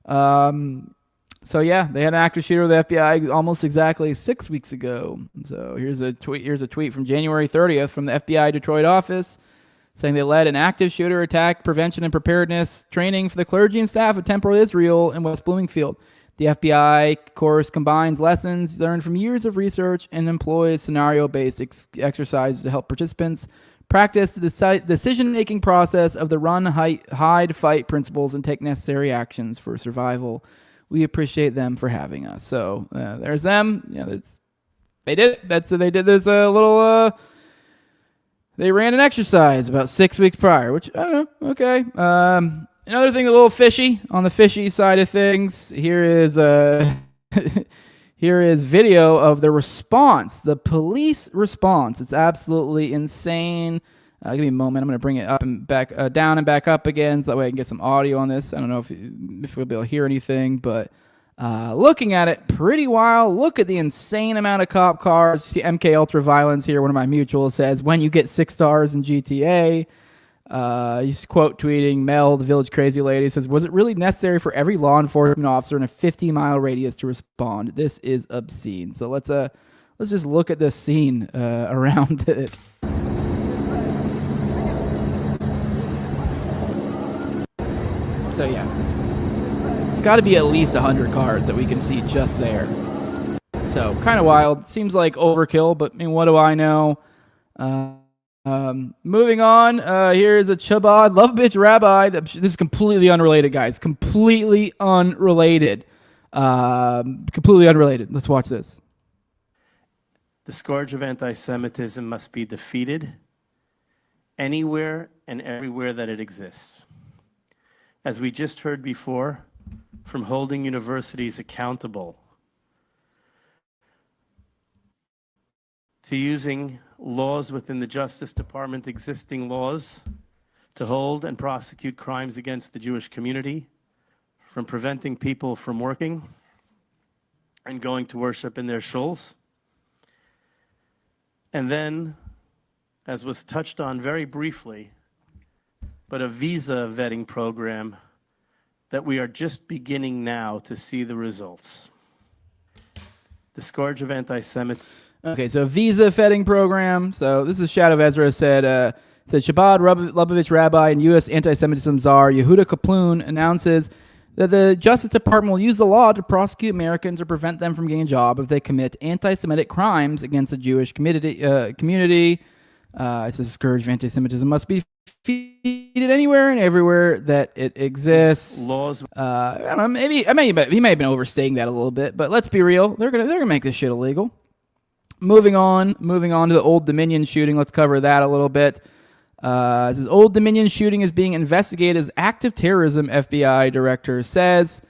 So yeah, they had an active shooter with the FBI almost exactly 6 weeks ago. So here's a tweet from January 30th from the FBI Detroit office saying they led an active shooter attack prevention and preparedness training for the clergy and staff of Temple Israel in West Bloomingfield. The FBI course combines lessons learned from years of research and employs scenario-based exercises to help participants practice the decision-making process of the run, hide, fight principles and take necessary actions for survival. We appreciate them for having us. So there's them. Yeah, they did it. They did this little. They ran an exercise about 6 weeks prior, which I don't know. Okay. Another thing, a little fishy on the fishy side of things. Here is Here is video of the response, the police response. It's absolutely insane. Give me a moment. I'm going to bring it up and back down and back up again, so that way I can get some audio on this. I don't know if we'll be able to hear anything, but looking at it, pretty wild. Look at the insane amount of cop cars. See MK Ultra Violence here. One of my mutuals says, when you get 6 stars in GTA. He's quote tweeting Mel, the village crazy lady, says, was it really necessary for every law enforcement officer in a 50-mile radius to respond? This is obscene. So let's just look at this scene around it. So yeah, it's got to be at least 100 cars that we can see just there. So kind of wild. Seems like overkill, but I mean, what do I know? Moving on, here's a Chabad Lubavitch rabbi. This is completely unrelated, guys. Completely unrelated. Completely unrelated. Let's watch this. The scourge of anti-Semitism must be defeated anywhere and everywhere that it exists. As we just heard before, from holding universities accountable to using laws within the Justice Department, existing laws, to hold and prosecute crimes against the Jewish community, from preventing people from working and going to worship in their shuls. And then, as was touched on very briefly, but a visa vetting program that we are just beginning now to see the results. The scourge of anti-Semitism. Okay, so visa vetting program. So this is Shadow of Ezra said Chabad Lubavitch rabbi and U.S. anti-Semitism czar Yehuda Kaplan announces that the Justice Department will use the law to prosecute Americans or prevent them from getting a job if they commit anti-Semitic crimes against the Jewish community. It says scourge of anti-Semitism must be defeated anywhere and everywhere that it exists. Laws. I don't know. Maybe he may have been overstating that a little bit, but let's be real. They're gonna make this shit illegal. Moving on to the Old Dominion shooting. Let's cover that a little bit. It says Old Dominion shooting is being investigated as active terrorism, FBI director says.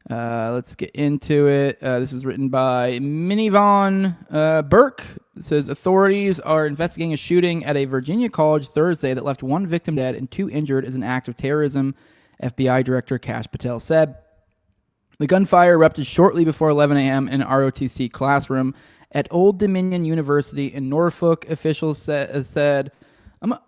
Let's get into it. This is written by Minivan Burke. It says authorities are investigating a shooting at a Virginia college Thursday that left 1 victim dead and 2 injured as an act of terrorism, FBI Director Kash Patel said. The gunfire erupted shortly before 11 a.m. in an ROTC classroom at Old Dominion University in Norfolk. Officials said, what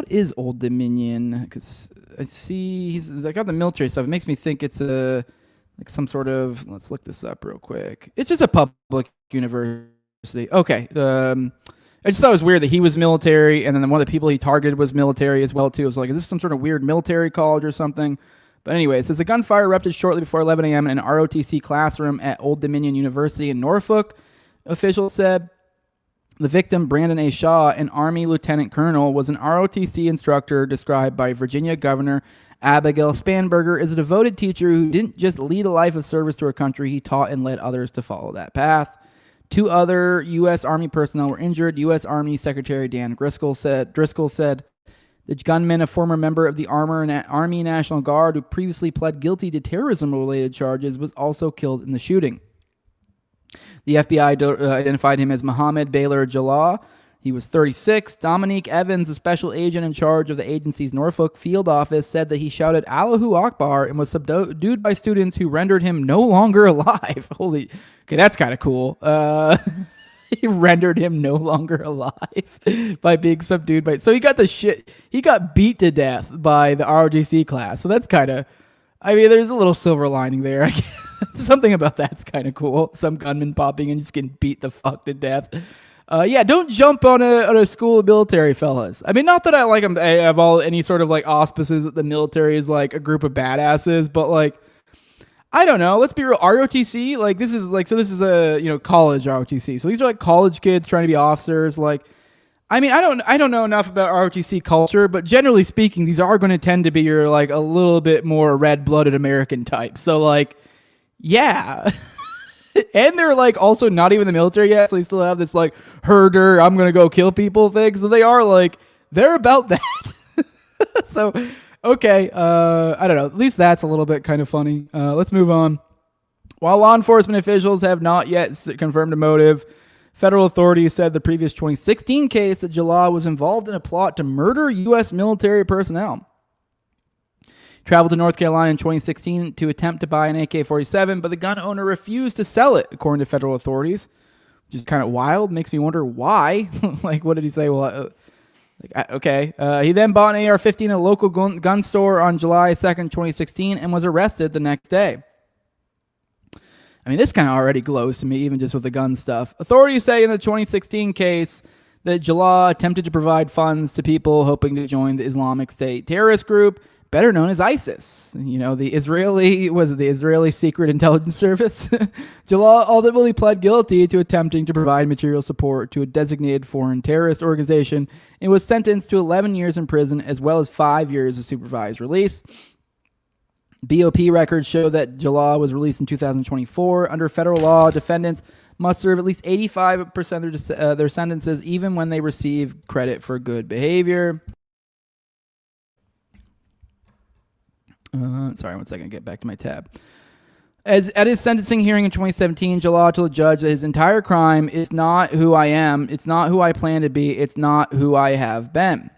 is Old Dominion? Because I see I got the military stuff. It makes me think it's some sort of, let's look this up real quick. It's just a public university. Okay. I just thought it was weird that he was military, and then one of the people he targeted was military as well too. It was like, is this some sort of weird military college or something? But anyway, it says the gunfire erupted shortly before 11 a.m. in an ROTC classroom at Old Dominion University in Norfolk. Officials said the victim, Brandon A. Shaw, an Army lieutenant colonel, was an ROTC instructor described by Virginia Governor Abigail Spanberger is a devoted teacher who didn't just lead a life of service to her country, he taught and led others to follow that path. 2 other U.S. Army personnel were injured. U.S. Army Secretary Dan Driscoll said the gunman, a former member of the Army National Guard who previously pled guilty to terrorism-related charges, was also killed in the shooting. The FBI identified him as Mohammed Baylor Jalal. He was 36. Dominique Evans, a special agent in charge of the agency's Norfolk field office, said that he shouted Allahu Akbar and was subdued by students who rendered him no longer alive. Okay, that's kind of cool. He rendered him no longer alive by being subdued by. So he got beat to death by the ROTC class. So that's kind of, there's a little silver lining there. I guess. Something about that's kind of cool. Some gunman popping and just getting beat the fuck to death. Don't jump on a school of military, fellas. Not that I like them. I have any sort of like auspices that the military is like a group of badasses, but like, I don't know. Let's be real. ROTC, this is a college ROTC. So these are like college kids trying to be officers. I don't know enough about ROTC culture, but generally speaking, these are going to tend to be your like a little bit more red-blooded American type. So yeah. And they're also not even in the military yet, so they still have this herder, I'm gonna go kill people thing. So they are they're about that. So okay, I don't know. At least that's a little bit kind of funny. Let's move on. While law enforcement officials have not yet confirmed a motive, federal authorities said the previous 2016 case that Jalal was involved in a plot to murder U.S. military personnel. Traveled to North Carolina in 2016 to attempt to buy an AK-47, but the gun owner refused to sell it, according to federal authorities, which is kind of wild. Makes me wonder why. What did he say? Well, okay. He then bought an AR-15 at a local gun store on July 2nd, 2016, and was arrested the next day. This kind of already glows to me, even just with the gun stuff. Authorities say in the 2016 case that Jalal attempted to provide funds to people hoping to join the Islamic State terrorist group, better known as ISIS. The Israeli Secret Intelligence Service. Jalal ultimately pled guilty to attempting to provide material support to a designated foreign terrorist organization and was sentenced to 11 years in prison as well as 5 years of supervised release. BOP records show that Jalal was released in 2024. Under federal law, defendants must serve at least 85% of their sentences even when they receive credit for good behavior. Sorry, 1 second. Get back to my tab. At his sentencing hearing in 2017, Jalal told the judge that his entire crime is not who I am, it's not who I plan to be, it's not who I have been.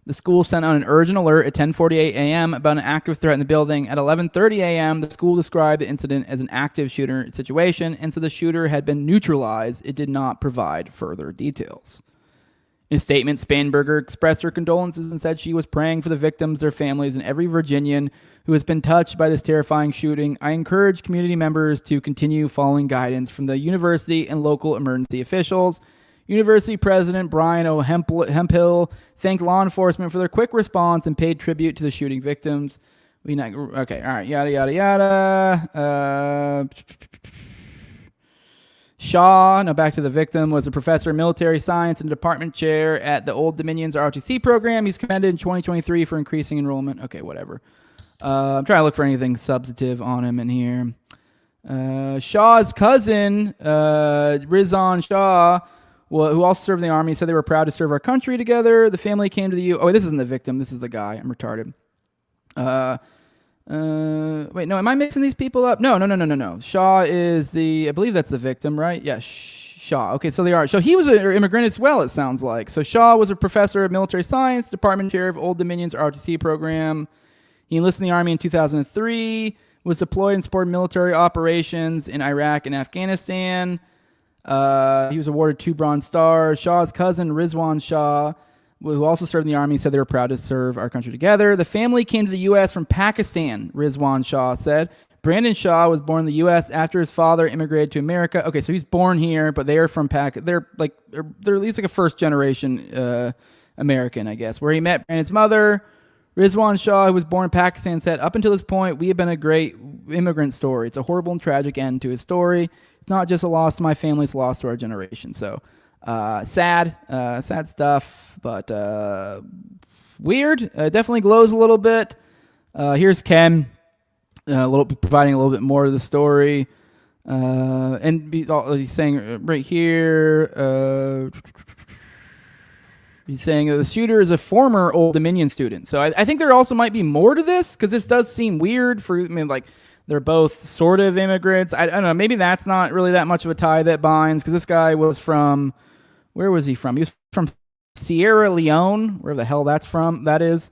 The school sent out an urgent alert at 10:48 a.m. about an active threat in the building. At 11:30 a.m., the school described the incident as an active shooter situation and said the shooter had been neutralized. It did not provide further details. In a statement, Spanberger expressed her condolences and said she was praying for the victims, their families, and every Virginian who has been touched by this terrifying shooting. I encourage community members to continue following guidance from the university and local emergency officials. University President Brian O. Hemphill thanked law enforcement for their quick response and paid tribute to the shooting victims. Okay, all right, yada, yada, yada. Shaw, now back to the victim, was a professor of military science and department chair at the Old Dominion's ROTC program. He's commended in 2023 for increasing enrollment. Okay, whatever. I'm trying to look for anything substantive on him in here. Shaw's cousin, Rizwan Shaw, who also served in the Army, said they were proud to serve our country together. The family came to the U.S. Oh, wait, this isn't the victim. This is the guy. I'm retarded. Wait, no, am I mixing these people up? No. Shaw is I believe that's the victim, right? Yeah, Shaw. Okay, so they are. So he was an immigrant as well, it sounds like. So Shaw was a professor of military science, department chair of Old Dominion's ROTC program. He enlisted in the Army in 2003, was deployed and supported military operations in Iraq and Afghanistan. He was awarded 2 Bronze Stars. Shaw's cousin, Rizwan Shaw, who also served in the Army, said they were proud to serve our country together. The family came to the U.S. from Pakistan, Rizwan Shaw said. Brandon Shaw was born in the U.S. after his father immigrated to America. Okay, so he's born here, but they are from they're at least a first-generation American, I guess, where he met Brandon's mother. Rizwan Shaw, who was born in Pakistan, said, "Up until this point, we have been a great immigrant story. It's a horrible and tragic end to his story. It's not just a loss to my family, it's a loss to our generation." So, sad stuff, but weird. Definitely glows a little bit. Here's Ken, providing a little bit more of the story. And he's saying right here, he's saying that the shooter is a former Old Dominion student. So I think there also might be more to this, because this does seem weird they're both sort of immigrants. I don't know. Maybe that's not really that much of a tie that binds, because this guy was from, where was he from? He was from Sierra Leone, wherever the hell that is.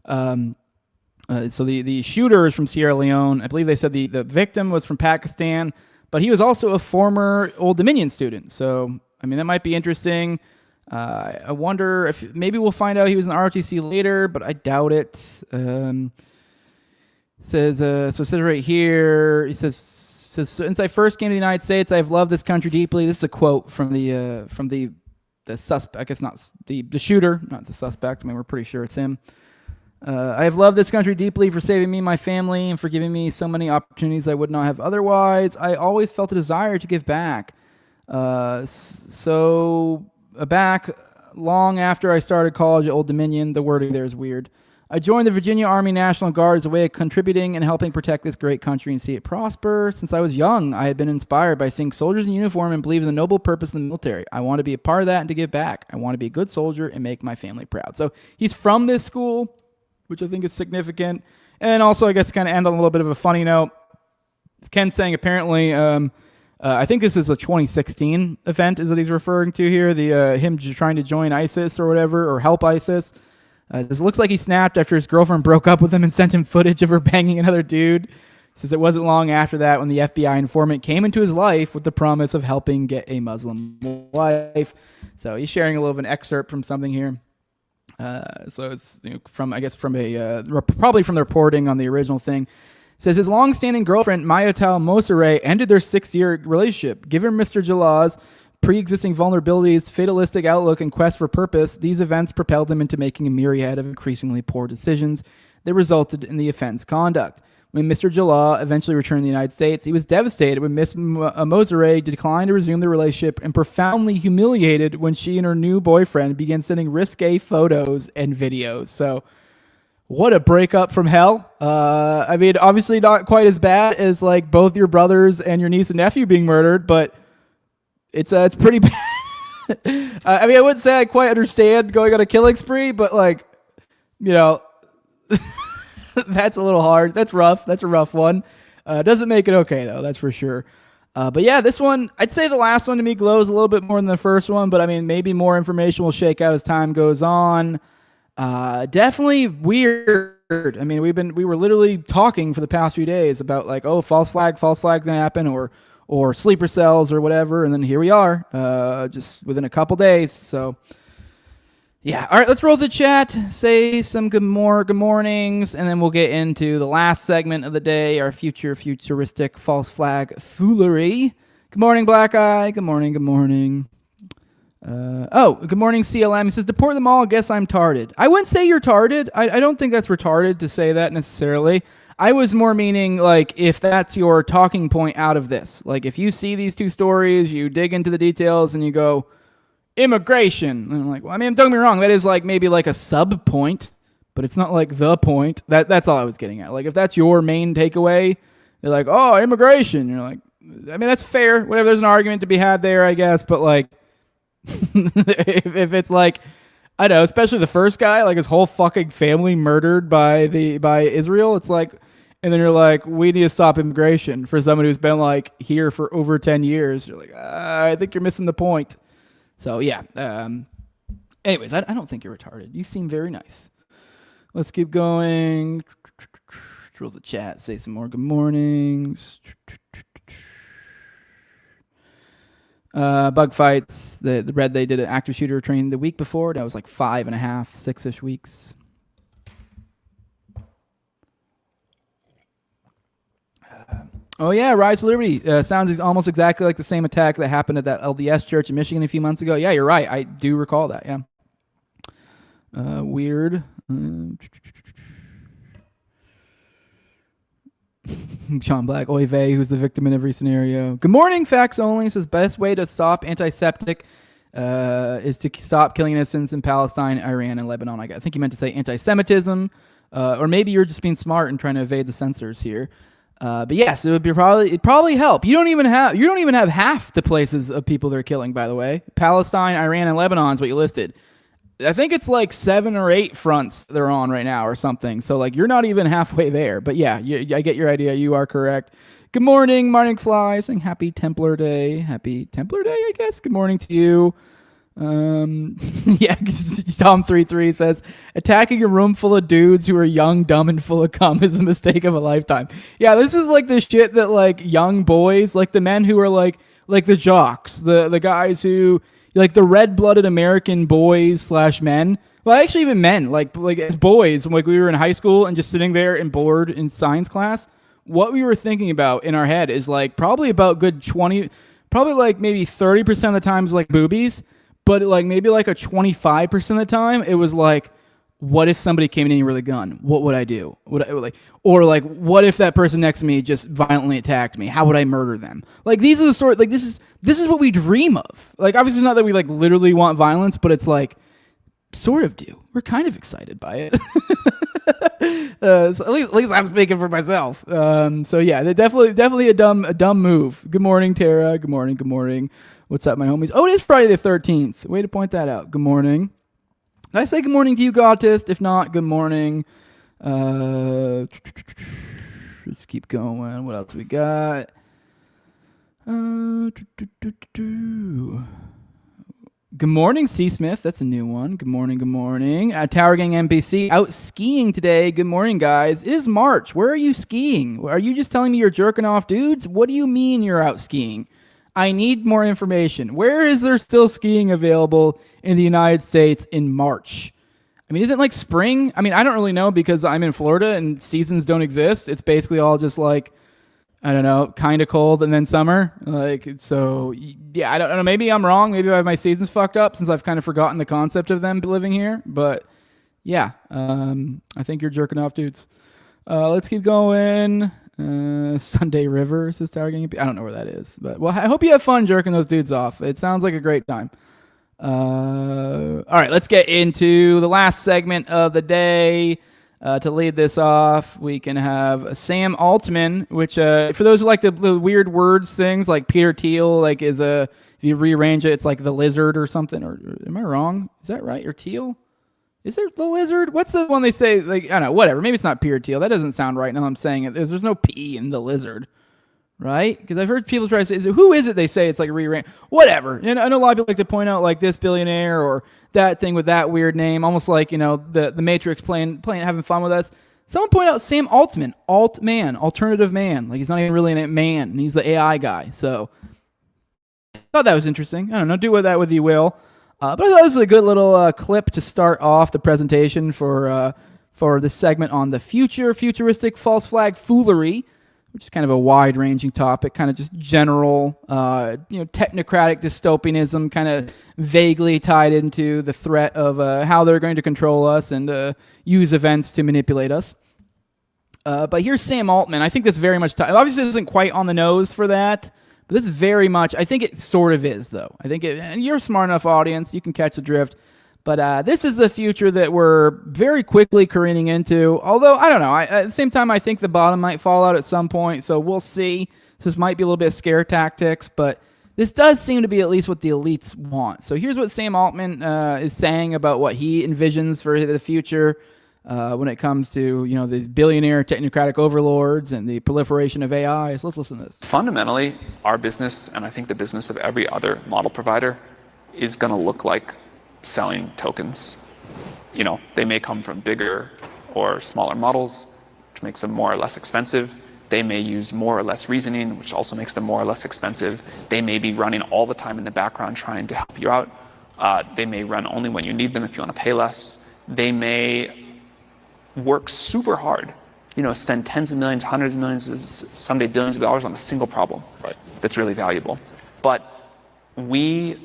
So the shooter is from Sierra Leone. I believe they said the victim was from Pakistan, but he was also a former Old Dominion student. So, I mean, that might be interesting. I wonder if maybe we'll find out he was in the ROTC later, but I doubt it. Says right here, he says, since I first came to the United States, I've loved this country deeply. This is a quote from the suspect. I guess not the shooter, not the suspect. I mean, we're pretty sure it's him. I have loved this country deeply for saving me and my family and for giving me so many opportunities I would not have otherwise. I always felt a desire to give back. Back long after I started college at Old Dominion, the wording there is weird. I joined the Virginia Army National Guard as a way of contributing and helping protect this great country and see it prosper. Since I was young, I had been inspired by seeing soldiers in uniform and believed in the noble purpose of the military. I want to be a part of that and to give back. I want to be a good soldier and make my family proud. So he's from this school, which I think is significant. And also, I guess, kind of end on a little bit of a funny note. Ken's saying apparently, I think this is a 2016 event is what he's referring to here, him trying to join ISIS or whatever, or help ISIS. This looks like he snapped after his girlfriend broke up with him and sent him footage of her banging another dude. He says it wasn't long after that when the FBI informant came into his life with the promise of helping get a Muslim wife. So he's sharing a little of an excerpt from something here. So it's probably from the reporting on the original thing. It says his long-standing girlfriend Mayotal Mosere ended their 6-year relationship. Given Mr. Jalah's pre-existing vulnerabilities, fatalistic outlook, and quest for purpose, these events propelled him into making a myriad of increasingly poor decisions that resulted in the offense conduct. When Mr. Jalah eventually returned to the United States, he was devastated when Miss Mosere declined to resume the relationship and profoundly humiliated when she and her new boyfriend began sending risque photos and videos. So, what a breakup from hell. I mean, obviously not quite as bad as like both your brothers and your niece and nephew being murdered, but it's pretty bad. I mean, I wouldn't say I quite understand going on a killing spree, but like, you know, that's a little hard. That's rough. That's a rough one. Doesn't make it okay though. That's for sure. But yeah, this one, I'd say the last one to me glows a little bit more than the first one, but I mean, maybe more information will shake out as time goes on. Definitely weird. I mean, we were literally talking for the past few days about like, oh, false flag gonna happen, or sleeper cells or whatever, and then here we are, just within a couple days. So yeah, all right, let's roll the chat, say some good mornings, and then we'll get into the last segment of the day, our futuristic false flag foolery. Good morning, Black Eye. Good morning. Good morning, CLM. He says, deport them all. Guess I'm tarded. I wouldn't say you're tarded. I don't think that's retarded to say that necessarily. I was more meaning, like, if that's your talking point out of this. Like, if you see these two stories, you dig into the details, and you go, immigration. And I'm like, well, I mean, don't get me wrong. That is, like, maybe, like, a sub-point, but it's not, like, the point. That's all I was getting at. Like, if that's your main takeaway, you're like, oh, immigration. You're like, I mean, that's fair. Whatever, there's an argument to be had there, I guess. But, like, if it's, like, I don't know, especially the first guy, like, his whole fucking family murdered by Israel, it's like, and then you're like, we need to stop immigration for someone who's been like here for over 10 years. You're like, I think you're missing the point. So yeah. Anyways, I don't think you're retarded. You seem very nice. Let's keep going. Drill the chat. Say some more good mornings. Bug fights. The Red, they did an active shooter training the week before. That was like 5.5, 6-ish weeks. Oh yeah, Rise to Liberty sounds almost exactly like the same attack that happened at that LDS church in Michigan a few months ago. Yeah, you're right. I do recall that. Yeah. Weird. John Black, oy vey, who's the victim in every scenario. Good morning, facts only. Says best way to stop antiseptic is to stop killing innocents in Palestine, Iran, and Lebanon. I think he meant to say anti-Semitism. or maybe you're just being smart and trying to evade the censors here. But yes, it'd probably help. You don't even have half the places of people they're killing, by the way. Palestine, Iran, and Lebanon is what you listed. I think it's like 7 or 8 fronts they're on right now or something. So like you're not even halfway there. But yeah, I get your idea. You are correct. Good morning, Martin Fly, saying Happy Templar Day. Happy Templar Day, I guess. Good morning to you. Yeah, Tom33 says, attacking a room full of dudes who are young, dumb, and full of cum is a mistake of a lifetime. Yeah, this is like the shit that like young boys, like the men who are like the jocks, the guys who, like the red-blooded American boys / men. Well, actually even men, like as boys, like we were in high school and just sitting there and bored in science class, what we were thinking about in our head is like probably about good 20, probably like maybe 30% of the times like boobies, but like maybe like a 25% of the time it was like, what if somebody came in here with a gun? What would I do? Or what if that person next to me just violently attacked me? How would I murder them? Like these are the sort, like this is what we dream of. Like obviously it's not that we like literally want violence, but it's like sort of do. We're kind of excited by it. So at least I'm speaking for myself. So yeah, they're definitely a dumb move. Good morning, Tara. Good morning. What's up, my homies? Oh, it is Friday the 13th. Way to point that out. Good morning. Did I say good morning to you, Gautist? If not, good morning. Let's keep going. What else we got? Good morning, C. Smith. That's a new one. Good morning. Tower Gang NPC out skiing today. Good morning, guys. It is March. Where are you skiing? Are you just telling me you're jerking off dudes? What do you mean you're out skiing? I need more information. Where is there still skiing available in the United States in March? I mean, isn't it like spring? I mean, I don't really know because I'm in Florida and seasons don't exist. It's basically all just like, I don't know, kind of cold and then summer. Like, so yeah, I don't know. Maybe I'm wrong. Maybe I have my seasons fucked up since I've kind of forgotten the concept of them living here. But yeah, I think you're jerking off dudes. Let's keep going. Sunday River says Tower Gang. I don't know where that is, but well, I hope you have fun jerking those dudes off. It sounds like a great time. All right, let's get into the last segment of the day. To lead this off, we can have Sam Altman, which for those who like the weird words things, like Peter Thiel, like if you rearrange it, it's like the lizard or something. Or am I wrong? Is that right? Or Thiel? Is it the lizard? What's the one they say? Like, I don't know, whatever. Maybe it's not Peter Thiel. That doesn't sound right now I'm saying it. There's no P in the lizard, right? Because I've heard people try to say, who is it they say it's like rearranged? Whatever. You know, I know a lot of people like to point out like this billionaire or that thing with that weird name, almost like, you know, the Matrix playing, having fun with us. Someone point out Sam Altman, alternative man. Like he's not even really a man, and he's the AI guy. So I thought that was interesting. I don't know, do with that with you will. But I thought this was a good little clip to start off the presentation for this segment on the futuristic false flag foolery, which is kind of a wide-ranging topic, kind of just general, technocratic dystopianism, kind of vaguely tied into the threat of how they're going to control us and use events to manipulate us. But here's Sam Altman. I think this very much, obviously this isn't quite on the nose for that, but this very much, I think it sort of is, though. I think and you're a smart enough audience, you can catch the drift. But this is the future that we're very quickly careening into. Although, I don't know. At the same time, I think the bottom might fall out at some point. So we'll see. So this might be a little bit of scare tactics. But this does seem to be at least what the elites want. So here's what Sam Altman is saying about what he envisions for the future when it comes to, these billionaire technocratic overlords and the proliferation of AI. So let's listen to this. Fundamentally, our business, and I think the business of every other model provider, is going to look like selling tokens. They may come from bigger or smaller models, which makes them more or less expensive. They may use more or less reasoning, which also makes them more or less expensive. They may be running all the time in the background trying to help you out. They may run only when you need them if you want to pay less. They may work super hard, spend tens of millions, hundreds of millions, someday billions of dollars on a single problem that's really valuable. But we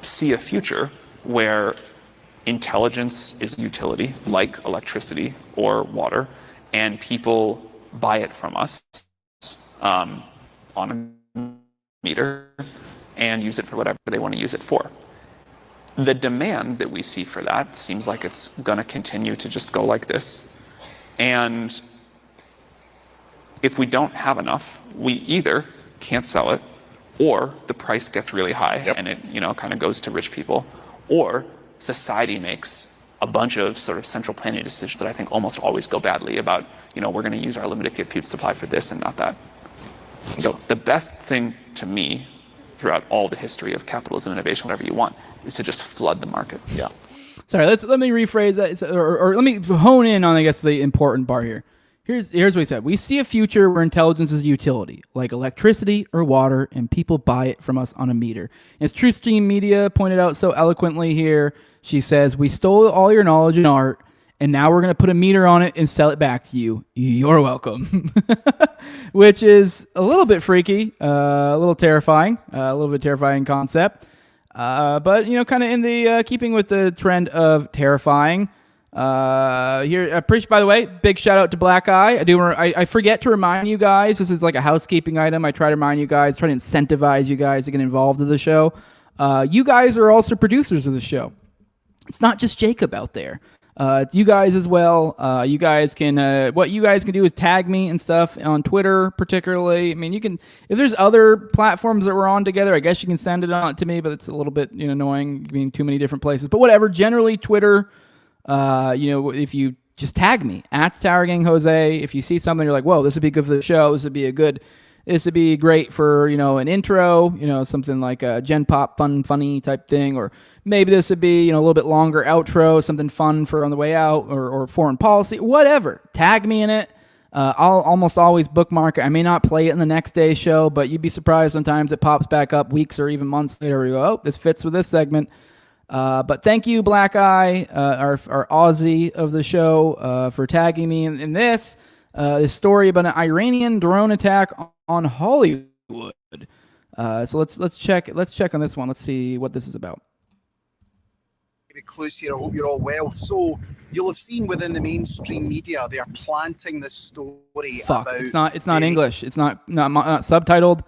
see a future where intelligence is a utility like electricity or water, and people buy it from us on a meter and use it for whatever they want to use it for. The demand that we see for that seems like it's going to continue to just go like this. And if we don't have enough, we either can't sell it, or the price gets really high and it, kind of goes to rich people, or society makes a bunch of sort of central planning decisions that I think almost always go badly about, we're going to use our limited compute supply for this and not that. So the best thing to me throughout all the history of capitalism, innovation, whatever you want, is to just flood the market. Yeah. Sorry, let me rephrase that, or let me hone in on, I guess, the important part here. Here's what he said. We see a future where intelligence is a utility, like electricity or water, and people buy it from us on a meter. As TrueStream Media pointed out so eloquently here, she says, we stole all your knowledge and art, and now we're going to put a meter on it and sell it back to you. You're welcome. Which is a little bit freaky, a little terrifying, a little bit terrifying concept. But, kind of in the keeping with the trend of terrifying. Here, by the way, big shout out to Black Eye. I forget to remind you guys, this is like a housekeeping item. I try to remind you guys, try to incentivize you guys to get involved in the show. You guys are also producers of the show. It's not just Jacob out there. You guys as well. You guys can, what you guys can do is tag me and stuff on Twitter, particularly. I mean, you can, if there's other platforms that we're on together, I guess you can send it on to me, but it's a little bit, annoying being too many different places, but whatever. Generally Twitter, if you just tag me at Tower Gang Jose, if you see something, you're like, whoa, this would be good for the show. This would be great for, an intro, something like a Gen Pop funny type thing, or maybe this would be, a little bit longer outro, something fun for on the way out, or foreign policy, whatever. Tag me in it. I'll almost always bookmark it. I may not play it in the next day's show, but you'd be surprised sometimes it pops back up weeks or even months later where you go, oh, this fits with this segment. But thank you, Black Eye, our Aussie of the show, for tagging me in this story about an Iranian drone attack on Hollywood. So let's check on this one. Let's see what this is about. Close here. I hope you're all well. So you'll have seen within the mainstream media they are planting this story. Fuck, about it's not English. It's not subtitled.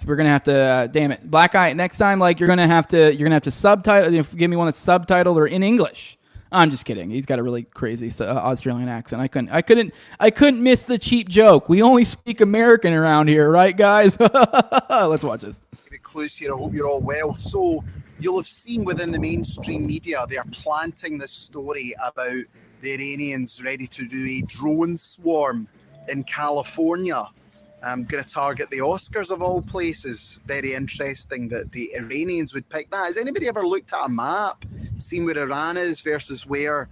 We're gonna have to damn it, Black Eye. Next time, you're gonna have to subtitle. Give me one that's subtitled or in English. I'm just kidding. He's got a really crazy Australian accent. I couldn't miss the cheap joke. We only speak American around here, right, guys? Let's watch this. Close here. I hope you're all well. So you'll have seen within the mainstream media they are planting this story about the Iranians ready to do a drone swarm in California. I'm going to target the Oscars of all places. Very interesting that the Iranians would pick that. Has anybody ever looked at a map, seen where Iran is versus where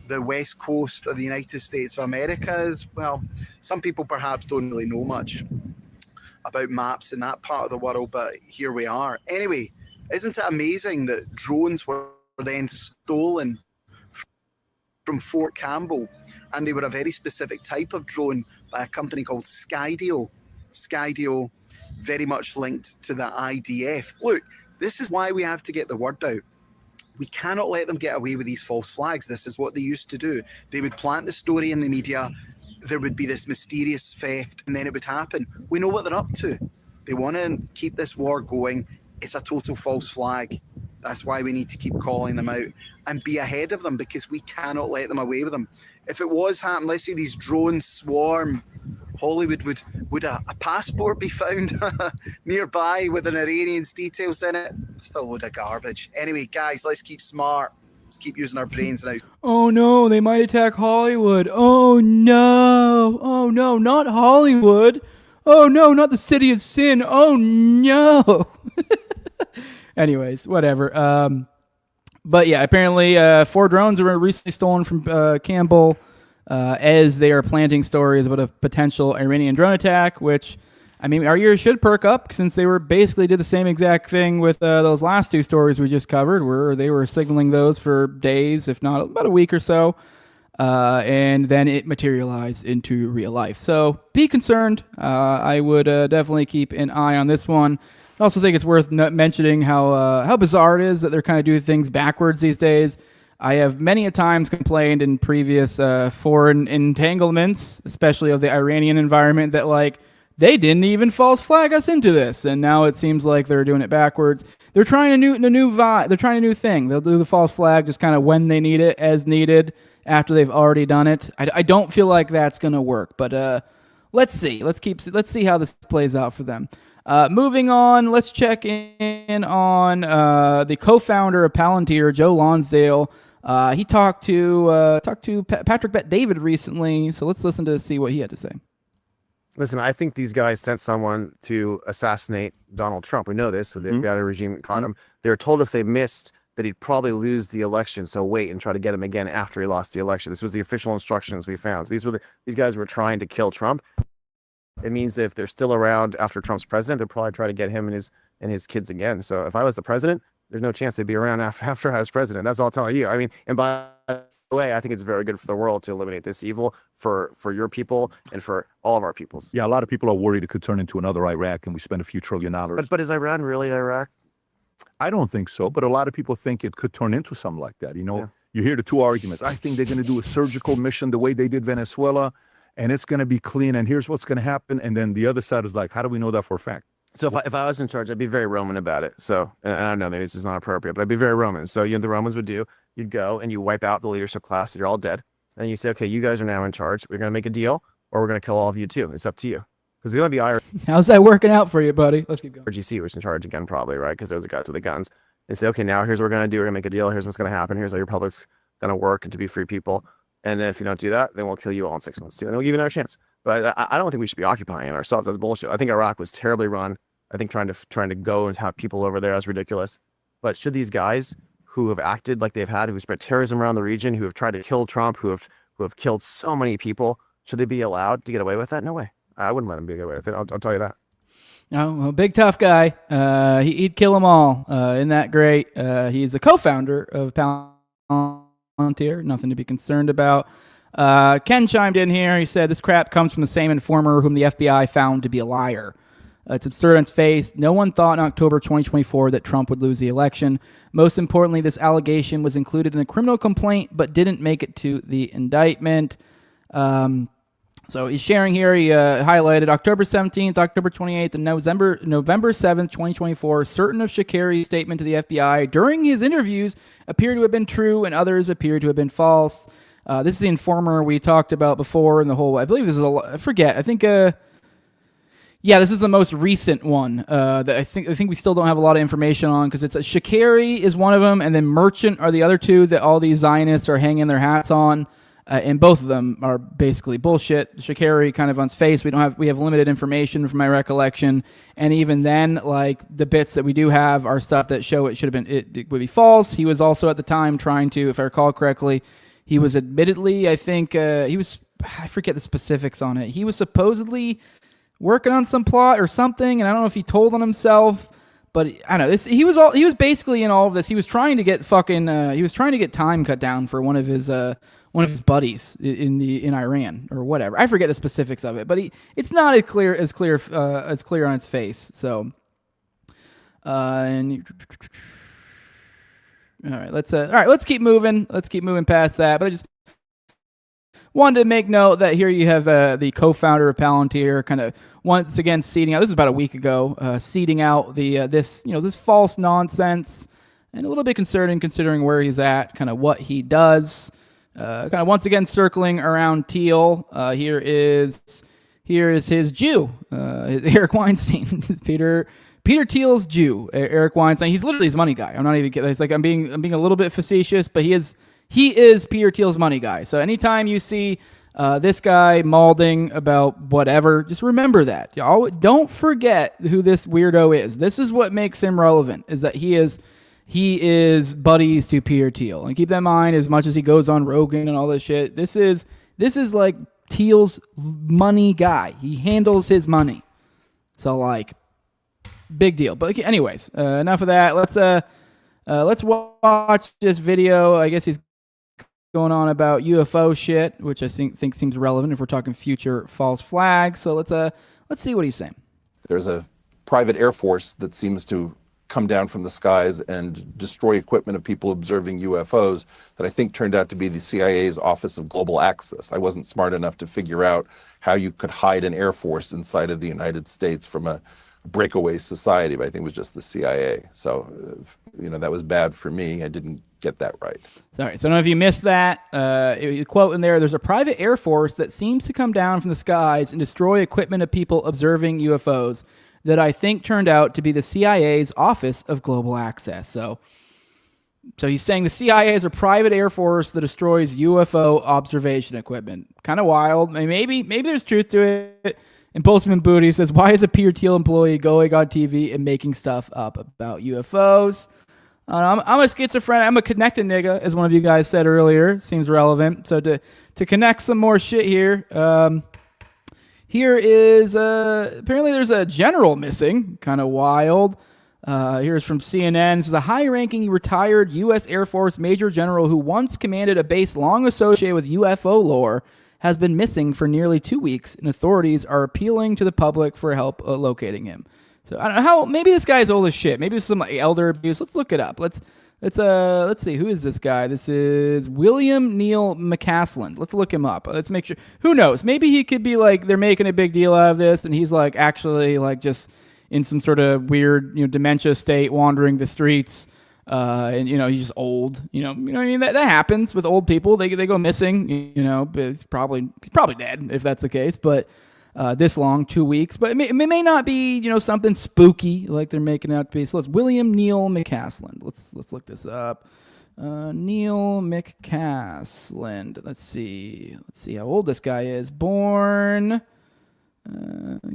the west coast of the United States of America is? Well, some people perhaps don't really know much about maps in that part of the world, but here we are. Anyway, isn't it amazing that drones were then stolen from Fort Campbell, and they were a very specific type of drone by a company called Skydio. Skydio, very much linked to the IDF. Look, this is why we have to get the word out. We cannot let them get away with these false flags. This is what they used to do. They would plant the story in the media. There would be this mysterious theft, and then it would happen. We know what they're up to. They want to keep this war going. It's a total false flag. That's why we need to keep calling them out and be ahead of them, because we cannot let them away with them. If it was happening, let's say these drones swarm Hollywood, would a passport be found nearby with an Iranian's details in it? Still a load of garbage. Anyway, guys, let's keep smart. Let's keep using our brains now. Oh no, they might attack Hollywood. Oh no, not Hollywood. Oh no, not the city of sin. Oh no. Anyways, whatever. But yeah, apparently 4 drones were recently stolen from Campbell as they are planting stories about a potential Iranian drone attack, which, I mean, our ears should perk up since they were basically did the same exact thing with those last 2 stories we just covered, where they were signaling those for days, if not about a week or so, and then it materialized into real life. So be concerned. I would definitely keep an eye on this one. I also think it's worth mentioning how bizarre it is that they're kind of doing things backwards these days. I have many a times complained in previous foreign entanglements, especially of the Iranian environment, that they didn't even false flag us into this, and now it seems like they're doing it backwards. they're trying a new vibe. They're trying a new thing. They'll do the false flag just kind of when they need it, as needed, after they've already done it. I don't feel like that's gonna work, but let's see. Let's see how this plays out for them. Moving on, let's check in on the co-founder of Palantir, Joe Lonsdale. He talked to Patrick Bet-David recently, so let's listen to see what he had to say. Listen, I think these guys sent someone to assassinate Donald Trump. We know this, so the FBI regime caught him. They were told if they missed that he'd probably lose the election, so wait and try to get him again after he lost the election. This was the official instructions we found. So these guys were trying to kill Trump. It means that if they're still around after Trump's president, they'll probably try to get him and his kids again. So if I was the president, there's no chance they'd be around after I was president. That's all I'm telling you. I mean, and by the way, I think it's very good for the world to eliminate this evil for your people and for all of our peoples. Yeah, a lot of people are worried it could turn into another Iraq and we spend a few $1 trillion. But is Iran really Iraq? I don't think so, but a lot of people think it could turn into something like that. You hear the two arguments. I think they're going to do a surgical mission the way they did Venezuela, and it's going to be clean, and here's what's going to happen. And then the other side is like, how do we know that for a fact? So if I was in charge, I'd be very Roman about it. So, and I don't know, maybe this is not appropriate, but I'd be very Roman. So the Romans would do, you'd go and you wipe out the leadership class, so you're all dead. And you say, okay, you guys are now in charge. We're going to make a deal, or we're going to kill all of you too. It's up to you. Because the only IRGC How's that working out for you, buddy? Let's keep going. was in charge again, probably, right? Because they're the guys with the guns. They say, okay, now here's what we're going to do. We're going to make a deal. Here's what's going to happen. Here's how your public's going to work and to be free people. And if you don't do that, then we'll kill you all in 6 months too. And then we'll give you another chance. But I don't think we should be occupying it ourselves. That's bullshit. I think Iraq was terribly run. I think trying to go and have people over there is ridiculous. But should these guys who have acted like they've had, who spread terrorism around the region, who have tried to kill Trump, who have killed so many people, should they be allowed to get away with that? No way. I wouldn't let them get away with it. I'll tell you that. Oh, well, big tough guy. He'd kill them all. Isn't that great? He's a co-founder of Palantir. Nothing to be concerned about. Ken chimed in here. He said, this crap comes from the same informer whom the FBI found to be a liar. It's absurd on its face. No one thought in October 2024 that Trump would lose the election. Most importantly, this allegation was included in a criminal complaint but didn't make it to the indictment. So he's sharing here. He highlighted October 17th, October 28th, and November 7th, 2024. Certain of Shakari's statement to the FBI during his interviews appear to have been true and others appear to have been false. This is the informer we talked about before in the whole, I believe this is I forget. I think, yeah, this is the most recent one that I think we still don't have a lot of information on because it's Shakari is one of them, and then Merchant are the other two that all these Zionists are hanging their hats on. And both of them are basically bullshit. Shakari kind of on its face. We have limited information from my recollection, and even then, like the bits that we do have are stuff that show it would be false. He was also at the time trying to, if I recall correctly, he was admittedly, I think I forget the specifics on it. He was supposedly working on some plot or something, and I don't know if he told on himself, but I don't know. He was basically in all of this. He was trying to get time cut down for one of his buddies in Iran or whatever. I forget the specifics of it, but it's not as clear on its face. So, all right, let's keep moving. Let's keep moving past that. But I just wanted to make note that here you have the co-founder of Palantir kind of once again seeding out. This is about a week ago, seeding out this false nonsense, and a little bit concerning considering where he's at, kind of what he does. Kind of once again circling around Thiel. Here is his Jew, Eric Weinstein. Peter Thiel's Jew, Eric Weinstein. He's literally his money guy. I'm not even kidding. It's like I'm being a little bit facetious, but he is Peter Thiel's money guy. So anytime you see this guy mauling about whatever, just remember that. Don't forget who this weirdo is. This is what makes him relevant. Is that he is buddies to Peter Thiel. And keep that in mind as much as he goes on Rogan and all this shit. This is like Thiel's money guy. He handles his money. So like, big deal. But anyways, enough of that. Let's watch this video. I guess he's going on about UFO shit, which I think seems relevant if we're talking future false flags. So let's see what he's saying. There's a private air force that seems to come down from the skies and destroy equipment of people observing UFOs that I think turned out to be the CIA's Office of Global Access. I wasn't smart enough to figure out how you could hide an air force inside of the United States from a breakaway society, but I think it was just the CIA. So, that was bad for me. I didn't get that right. Sorry. So I don't know if you missed that. Quote in there, there's a private air force that seems to come down from the skies and destroy equipment of people observing UFOs that I think turned out to be the CIA's Office of Global Access. So he's saying the CIA is a private air force that destroys UFO observation equipment. Kind of wild. Maybe there's truth to it. And Boltzmann Booty says, why is a Peter Thiel employee going on TV and making stuff up about UFOs? I'm a schizophrenic. I'm a connected nigga, as one of you guys said earlier. Seems relevant. So to connect some more shit here, here is apparently there's a general missing. Kind of wild. Here's from CNN. This is a high-ranking retired U.S. Air Force Major General who once commanded a base long associated with UFO lore has been missing for nearly 2 weeks, and authorities are appealing to the public for help locating him. So I don't know how. Maybe this guy's old as shit. Maybe it's some elder abuse. Let's look it up. Let's see. Who is this guy? This is William Neal McCaslin. Let's look him up. Let's make sure. Who knows? Maybe he could be like they're making a big deal out of this, and he's like actually like just in some sort of weird dementia state, wandering the streets. And he's just old. What I mean, that happens with old people. They go missing. But he's probably dead if that's the case. But this long, 2 weeks. But it may not be something spooky like they're making it out to be. So it's William Neal McCaslin. Let's look this up. Neal McCaslin. Let's see how old this guy is. Born.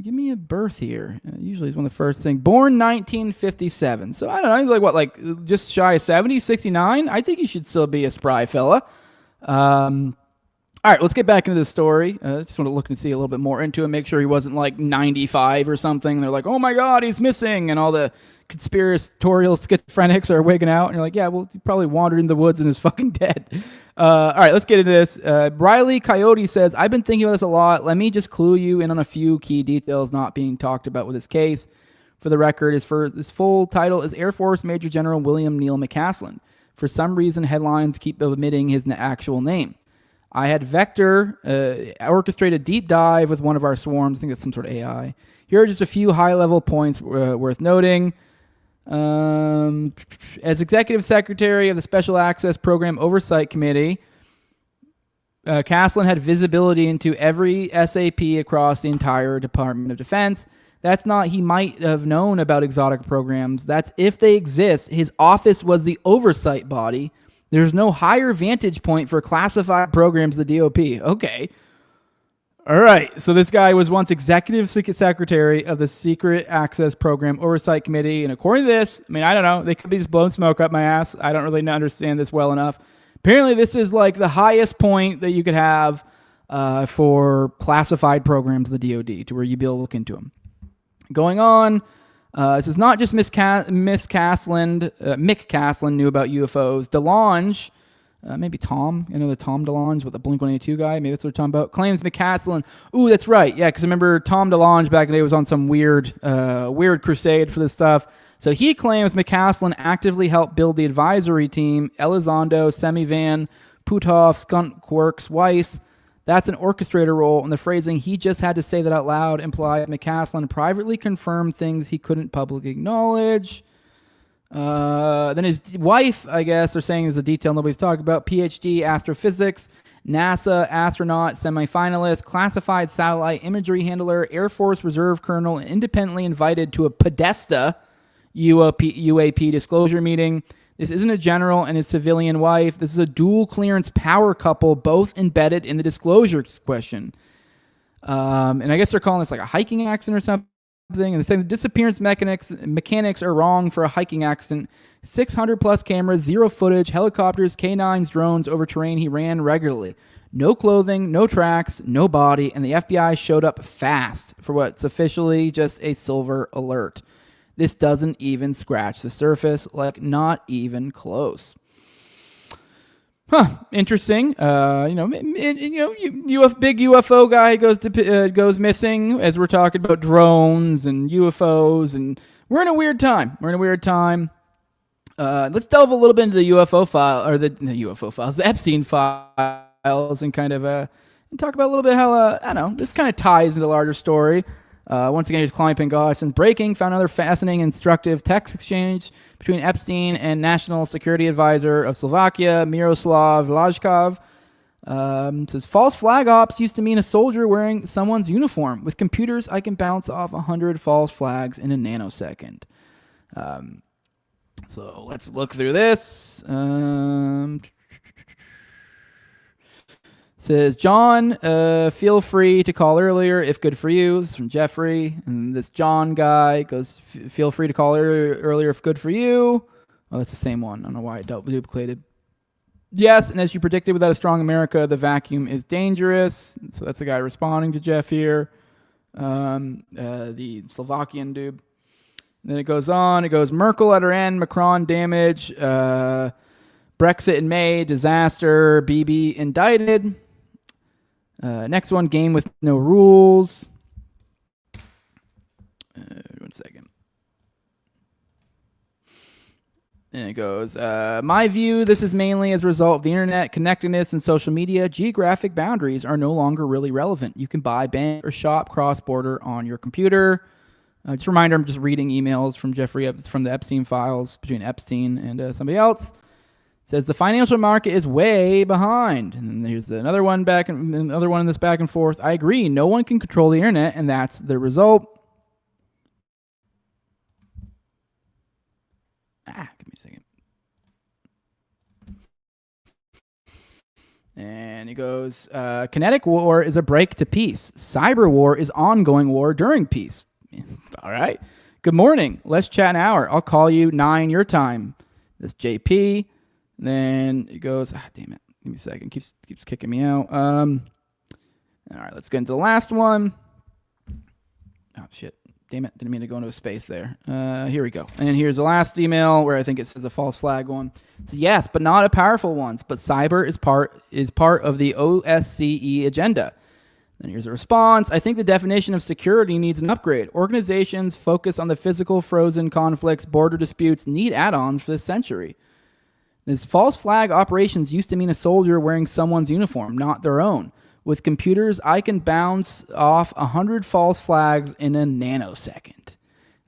Give me a birth here. Usually it's one of the first things. Born 1957. So I don't know. He's like, what, like just shy of 70, 69? I think he should still be a spry fella. All right, let's get back into the story. Just want to look and see a little bit more into him, make sure he wasn't like 95 or something. They're like, oh my God, he's missing. And all the conspiratorial schizophrenics are wigging out. And you're like, yeah, well, he probably wandered in the woods and is fucking dead. All right, let's get into this. Riley Coyote says, I've been thinking about this a lot. Let me just clue you in on a few key details not being talked about with this case. For the record, his full title is Air Force Major General William Neal McCaslin. For some reason, headlines keep omitting his actual name. I had Vector orchestrate a deep dive with one of our swarms. I think that's some sort of AI. Here are just a few high-level points worth noting. As Executive Secretary of the Special Access Program Oversight Committee, Caslin had visibility into every SAP across the entire Department of Defense. That's not he might have known about exotic programs. That's if they exist. His office was the oversight body. There's no higher vantage point for classified programs than the DOP. Okay. All right. So this guy was once Executive Secretary of the Secret Access Program Oversight Committee. And according to this, I mean, I don't know. They could be just blowing smoke up my ass. I don't really understand this well enough. Apparently, this is like the highest point that you could have for classified programs of the DoD, to where you'd be able to look into them. Going on, this is not just Mick Caslin knew about UFOs. DeLonge, maybe Tom, the Tom DeLonge with the Blink-182 guy, maybe that's what we're talking about, claims McCaslin. Ooh, that's right. Yeah, because I remember Tom DeLonge back in the day was on some weird crusade for this stuff. So he claims McCaslin actively helped build the advisory team, Elizondo, Semivan, Puthoff, Skunkworks, Weiss. That's an orchestrator role, and the phrasing, he just had to say that out loud, implied McCaslin privately confirmed things he couldn't publicly acknowledge. Then his wife, I guess, they're saying is a detail nobody's talking about, PhD, astrophysics, NASA, astronaut, semifinalist, classified satellite imagery handler, Air Force Reserve Colonel, independently invited to a Podesta UAP disclosure meeting. This isn't a general and his civilian wife. This is a dual clearance power couple, both embedded in the disclosure question. And I guess they're calling this like a hiking accident or something. And they're saying the disappearance mechanics are wrong for a hiking accident. 600 plus cameras, zero footage, helicopters, K9s, drones over terrain he ran regularly. No clothing, no tracks, no body, and the FBI showed up fast for what's officially just a silver alert. This doesn't even scratch the surface, like not even close. Huh? Interesting. Big UFO guy goes missing as we're talking about drones and UFOs, and we're in a weird time. Let's delve a little bit into the UFO file, or the UFO files, the Epstein files, and kind of and talk about a little bit how I don't know. This kind of ties into the larger story. Once again, here's Klein Pingosins. Breaking, found another fascinating, instructive text exchange between Epstein and National Security Advisor of Slovakia, Miroslav Lajkov. Says, false flag ops used to mean a soldier wearing someone's uniform. With computers, I can bounce off 100 false flags in a nanosecond. So let's look through this. Says, John, feel free to call earlier if good for you. This is from Jeffrey. And this John guy goes, feel free to call earlier if good for you. Oh, that's the same one. I don't know why it duplicated. Yes, and as you predicted, without a strong America, the vacuum is dangerous. So that's the guy responding to Jeff here. The Slovakian dude. Then it goes on. It goes, Merkel at her end, Macron damage, Brexit in May, disaster, Bibi indicted. Next one, game with no rules. 1 second. And it goes, my view, this is mainly as a result of the internet, connectedness, and social media. Geographic boundaries are no longer really relevant. You can buy, bank, or shop cross-border on your computer. Just a reminder, I'm just reading emails from Jeffrey from the Epstein files between Epstein and somebody else. Says the financial market is way behind. And there's another one in this back and forth. I agree. No one can control the internet, and that's the result. Give me a second. And he goes, kinetic war is a break to peace. Cyber war is ongoing war during peace. All right. Good morning. Let's chat an hour. I'll call you 9 your time. This JP. And then it goes, damn it. Give me a second. Keeps kicking me out. All right, let's get into the last one. Oh, shit. Damn it. Didn't mean to go into a space there. Here we go. And here's the last email where I think it says a false flag one. So yes, but not a powerful one. But cyber is part of the OSCE agenda. And here's a response. I think the definition of security needs an upgrade. Organizations focus on the physical frozen conflicts, border disputes, need add-ons for this century. This false flag operations used to mean a soldier wearing someone's uniform, not their own. With computers, I can bounce off 100 false flags in a nanosecond.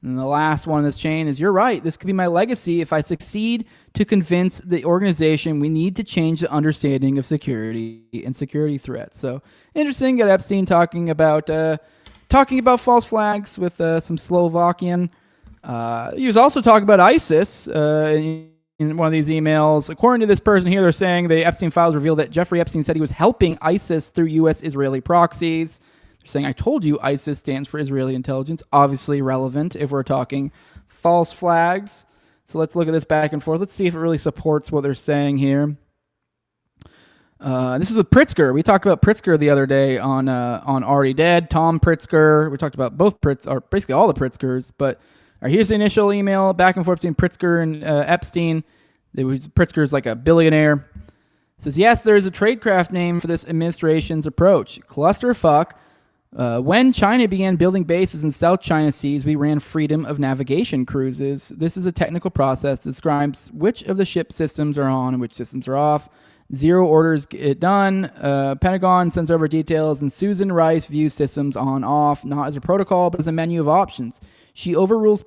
And the last one in this chain is, you're right, this could be my legacy if I succeed to convince the organization we need to change the understanding of security and security threats. So interesting, got Epstein talking about false flags with some Slovakian. He was also talking about ISIS in one of these emails. According to this person here, they're saying the Epstein files reveal that Jeffrey Epstein said he was helping ISIS through U.S.-Israeli proxies. They're saying, I told you ISIS stands for Israeli intelligence. Obviously relevant if we're talking false flags. So let's look at this back and forth. Let's see if it really supports what they're saying here. This is with Pritzker. We talked about Pritzker the other day on Already Dead. Tom Pritzker. We talked about basically all the Pritzkers, but here's the initial email back and forth between Pritzker and Epstein. Pritzker's like a billionaire. It says, yes, there is a tradecraft name for this administration's approach. Clusterfuck. When China began building bases in South China Seas, we ran freedom of navigation cruises. This is a technical process that describes which of the ship systems are on and which systems are off. Zero orders it done. Pentagon sends over details, and Susan Rice views systems on off, not as a protocol, but as a menu of options. She overrules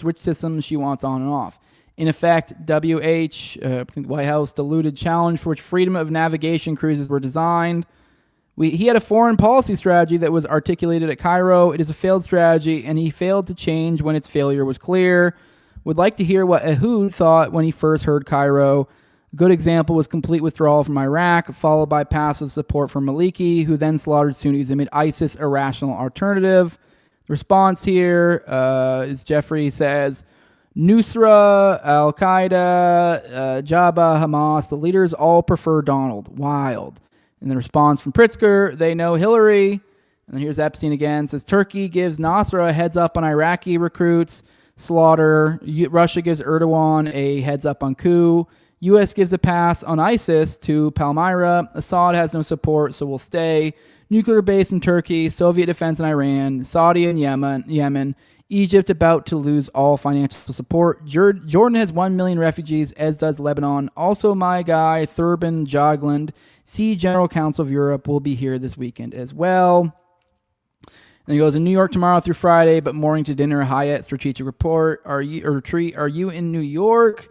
which systems she wants on and off. In effect, White House diluted challenge for which freedom of navigation cruises were designed. He had a foreign policy strategy that was articulated at Cairo. It is a failed strategy, and he failed to change when its failure was clear. Would like to hear what Ehud thought when he first heard Cairo. A good example was complete withdrawal from Iraq, followed by passive support from Maliki, who then slaughtered Sunnis amid ISIS irrational alternative. The response here is Jeffrey says, Nusra, Al-Qaeda, Jabba, Hamas, the leaders all prefer Donald. Wild. And the response from Pritzker, they know Hillary. And then here's Epstein again. Says Turkey gives Nasra a heads up on Iraqi recruits, slaughter. Russia gives Erdogan a heads up on coup. U.S. gives a pass on ISIS to Palmyra. Assad has no support, so we'll stay. Nuclear base in Turkey, Soviet defense in Iran, Saudi in Yemen, Egypt about to lose all financial support. Jordan has 1 million refugees, as does Lebanon. Also, my guy, Thurban Jagland, General Council of Europe, will be here this weekend as well. And he goes, in New York tomorrow through Friday, but morning to dinner, Hyatt Strategic Report. Retreat. Are you in New York?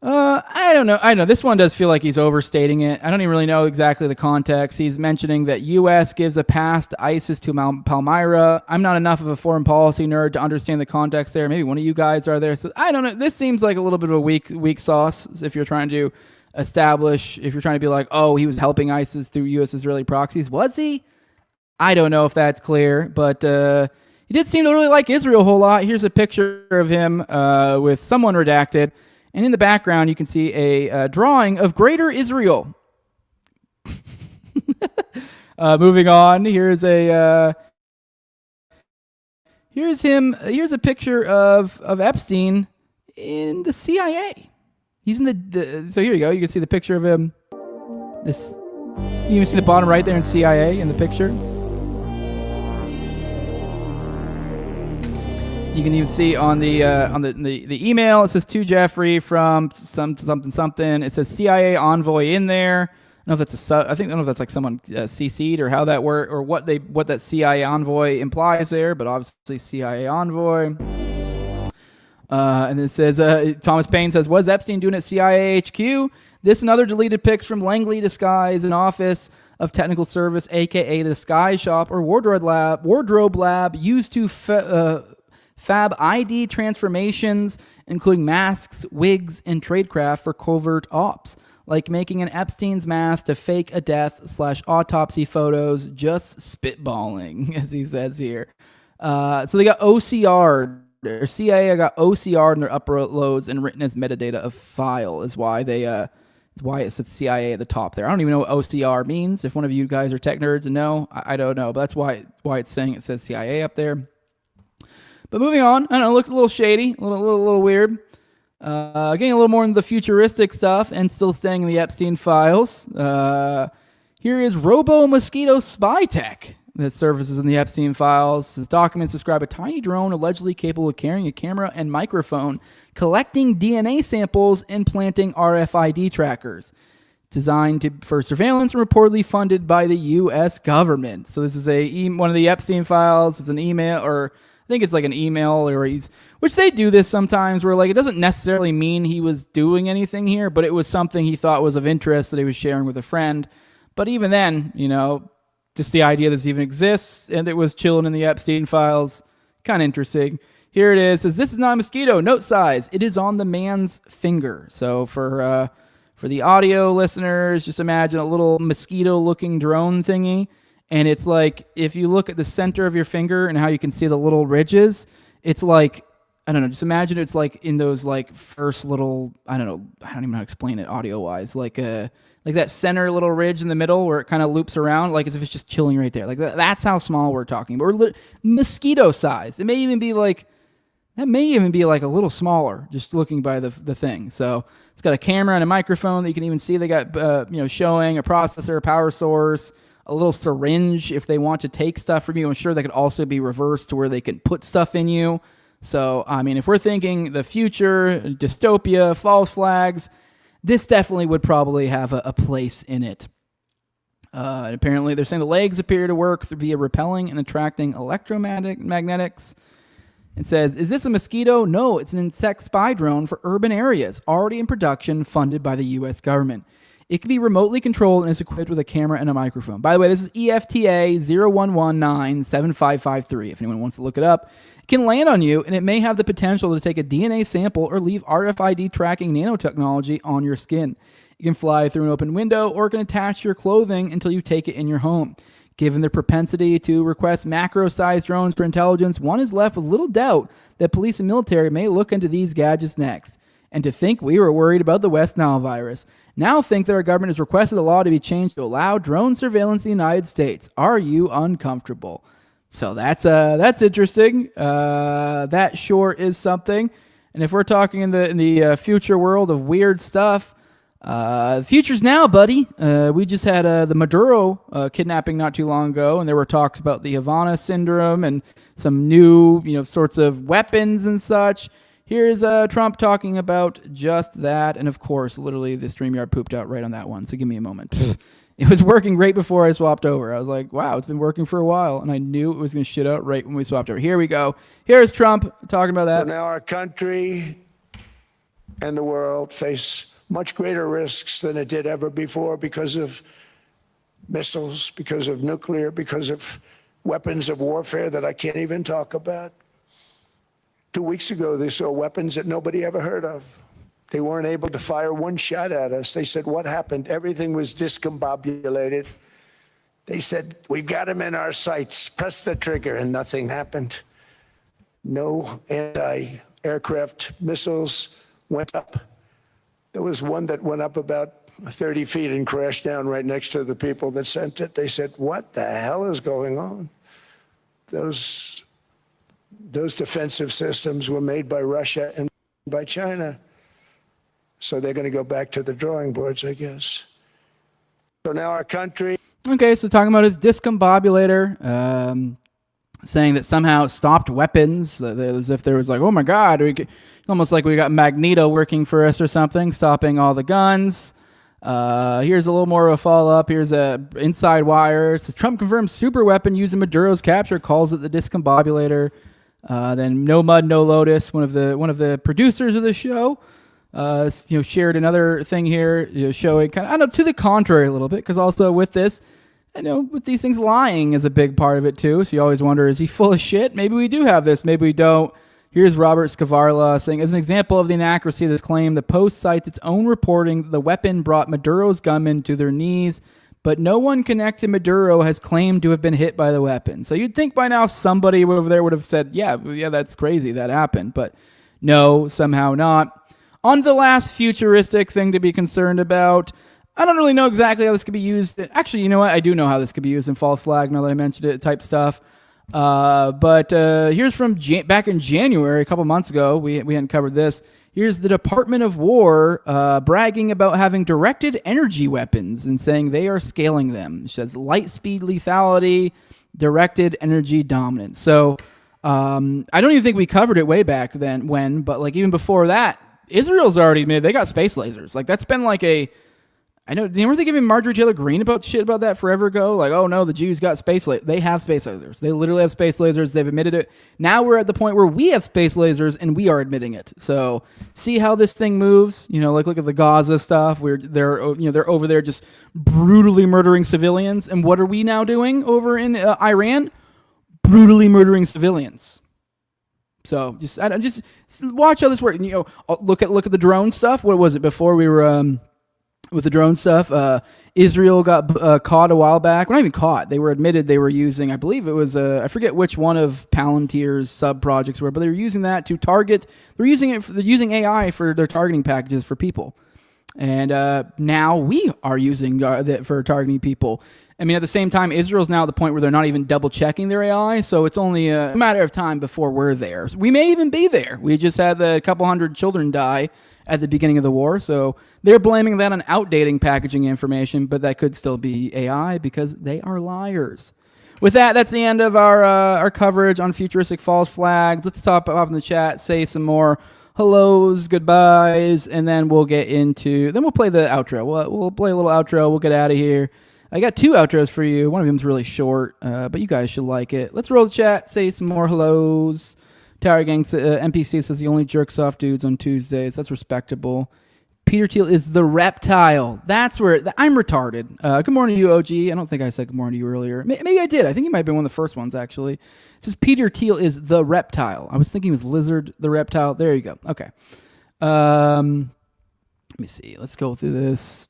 I don't know. I know this one does feel like he's overstating it. I don't even really know exactly the context. He's mentioning that U.S. gives a pass to ISIS to Palmyra. I'm not enough of a foreign policy nerd to understand the context there. Maybe one of you guys are there. So I don't know. This seems like a little bit of a weak sauce if you're trying to establish, if you're trying to be like, oh, he was helping ISIS through U.S. Israeli proxies. Was he? I don't know if that's clear, but he did seem to really like Israel a whole lot. Here's a picture of him with someone redacted. And in the background, you can see a drawing of Greater Israel. Moving on, here's him. Here's a picture of Epstein in the CIA. He's in so here you go. You can see the picture of him. You can see the bottom right there in CIA in the picture. You can even see on the email, it says to Jeffrey from something. It says CIA envoy in there. I don't know if that's I don't know if that's like someone CC'd or how that worked or what that CIA envoy implies there, but obviously CIA envoy. And then it says Thomas Paine says, "Was Epstein doing at CIA HQ? This and other deleted pics from Langley Disguise, an office of technical service, aka the Disguise Shop or Wardrobe Lab, used to fab ID transformations, including masks, wigs, and tradecraft for covert ops, like making an Epstein's mask to fake a death/autopsy photos, just spitballing," as he says here. So they got OCR. Their CIA got OCR in their uploads and written as metadata of file is why why it says CIA at the top there. I don't even know what OCR means. If one of you guys are tech nerds and know, I don't know, but that's why it's saying it says CIA up there. But moving on, I don't know, it looks a little shady, a little weird. Getting a little more into the futuristic stuff and still staying in the Epstein files. Here is Robo Mosquito Spy Tech that surfaces in the Epstein files. His documents describe a tiny drone allegedly capable of carrying a camera and microphone, collecting DNA samples, and planting RFID trackers. Designed for surveillance and reportedly funded by the U.S. government. So this is one of the Epstein files. It's an email, or I think it's like an email, which they do this sometimes, where like it doesn't necessarily mean he was doing anything here, but it was something he thought was of interest that he was sharing with a friend. But even then, just the idea this even exists and it was chilling in the Epstein files, kind of interesting. Here it is. It says, "This is not a mosquito. Note size. It is on the man's finger." So for the audio listeners, just imagine a little mosquito-looking drone thingy. And it's like, if you look at the center of your finger and how you can see the little ridges, it's like, I don't know, just imagine it's like in those like first little, I don't even know how to explain it audio-wise, like that center little ridge in the middle where it kind of loops around, like as if it's just chilling right there. Like that's how small we're talking. But we're mosquito size. It may even be like a little smaller, just looking by the thing. So it's got a camera and a microphone that you can even see. They got showing a processor, a power source, a little syringe if they want to take stuff from you. I'm sure that could also be reversed to where they can put stuff in you. So, I mean, if we're thinking the future, dystopia, false flags, this definitely would probably have a place in it. And apparently, they're saying the legs appear to work via repelling and attracting electromagnetics. It says, "Is this a mosquito? No, it's an insect spy drone for urban areas, already in production, funded by the U.S. government. It can be remotely controlled and is equipped with a camera and a microphone." By the way, this is EFTA 01197553. If anyone wants to look it up, it can land on you, and it may have the potential to take a DNA sample or leave RFID tracking nanotechnology on your skin. It can fly through an open window or it can attach to your clothing until you take it in your home. Given their propensity to request macro-sized drones for intelligence, one is left with little doubt that police and military may look into these gadgets next. And to think we were worried about the West Nile virus. Now think that our government has requested the law to be changed to allow drone surveillance in the United States. Are you uncomfortable? So that's interesting. That sure is something. And if we're talking in the future world of weird stuff, the future's now, buddy. We just had the Maduro kidnapping not too long ago, and there were talks about the Havana syndrome and some new, sorts of weapons and such. Here's Trump talking about just that, and of course, literally the StreamYard pooped out right on that one, so give me a moment. It was working right before I swapped over. I was like, wow, it's been working for a while. And I knew it was going to shit out right when we swapped over. Here we go. Here's Trump talking about that. So now our country and the world face much greater risks than it did ever before because of missiles, because of nuclear, because of weapons of warfare that I can't even talk about. 2 weeks ago, they saw weapons that nobody ever heard of. They weren't able to fire one shot at us. They said, what happened? Everything was discombobulated. They said, we've got them in our sights. Press the trigger, and nothing happened. No anti-aircraft missiles went up. There was one that went up about 30 feet and crashed down right next to the people that sent it. They said, what the hell is going on? Those defensive systems were made by Russia and by China. So they're going to go back to the drawing boards, I guess. So now our country... Okay, so talking about his discombobulator, saying that somehow stopped weapons, as if there was like, oh my God, almost like we got Magneto working for us or something, stopping all the guns. Here's a little more of a follow-up. Here's a inside wire. It says, Trump confirms super weapon using Maduro's capture, calls it the discombobulator. Then No Mud, No Lotus, one of the producers of the show, shared another thing here, showing kind of, I don't know, to the contrary a little bit, because also with this, with these things, lying is a big part of it too. So you always wonder, is he full of shit? Maybe we do have this, maybe we don't. Here's Robert Scavarla saying, as an example of the inaccuracy of this claim, the Post cites its own reporting that the weapon brought Maduro's gunmen to their knees, but no one connected to Maduro has claimed to have been hit by the weapon. So you'd think by now somebody over there would have said, yeah, that's crazy, that happened. But no, somehow not. On the last futuristic thing to be concerned about, I don't really know exactly how this could be used. Actually, you know what? I do know how this could be used in false flag, now that I mentioned it, type stuff. But here's from back in January, a couple months ago. We hadn't covered this. Here's the Department of War bragging about having directed energy weapons and saying they are scaling them. It says light speed lethality, directed energy dominance. So I don't even think we covered it way back then but like even before that, Israel's already admitted they got space lasers. Like that's been like weren't they giving Marjorie Taylor Greene about shit about that forever ago? Like, oh no, the Jews got space lasers. They have space lasers. They literally have space lasers. They've admitted it. Now we're at the point where we have space lasers and we are admitting it. So see how this thing moves. Like look at the Gaza stuff. They're over there just brutally murdering civilians. And what are we now doing over in Iran? Brutally murdering civilians. So just watch how this works. Look at the drone stuff. What was it before we were? With the drone stuff, Israel got caught a while back. Well, not even caught. They were admitted they were using, I believe it was, I forget which one of Palantir's sub-projects were, but they were using that to target, they're using AI for their targeting packages for people. And now we are using that for targeting people. I mean, at the same time, Israel's now at the point where they're not even double-checking their AI, so it's only a matter of time before we're there. We may even be there. We just had a couple hundred children die at the beginning of the war, so they're blaming that on outdating packaging information, but that could still be AI because they are liars. With that, that's the end of our coverage on futuristic false flags. Let's top up in the chat, say some more hellos, goodbyes, and then we'll play the outro. We'll play a little outro. We'll get out of here. I got two outros for you. One of them's really short, but you guys should like it. Let's roll the chat, say some more hellos. Tower Gang NPC says he only jerks off dudes on Tuesdays. That's respectable. Peter Thiel is the reptile. That's where I'm retarded. Good morning to you, OG. I don't think I said good morning to you earlier. Maybe I did. I think you might have been one of the first ones, actually. It says Peter Thiel is the reptile. I was thinking it was Lizard the reptile. There you go. Okay. Let me see. Let's go through this.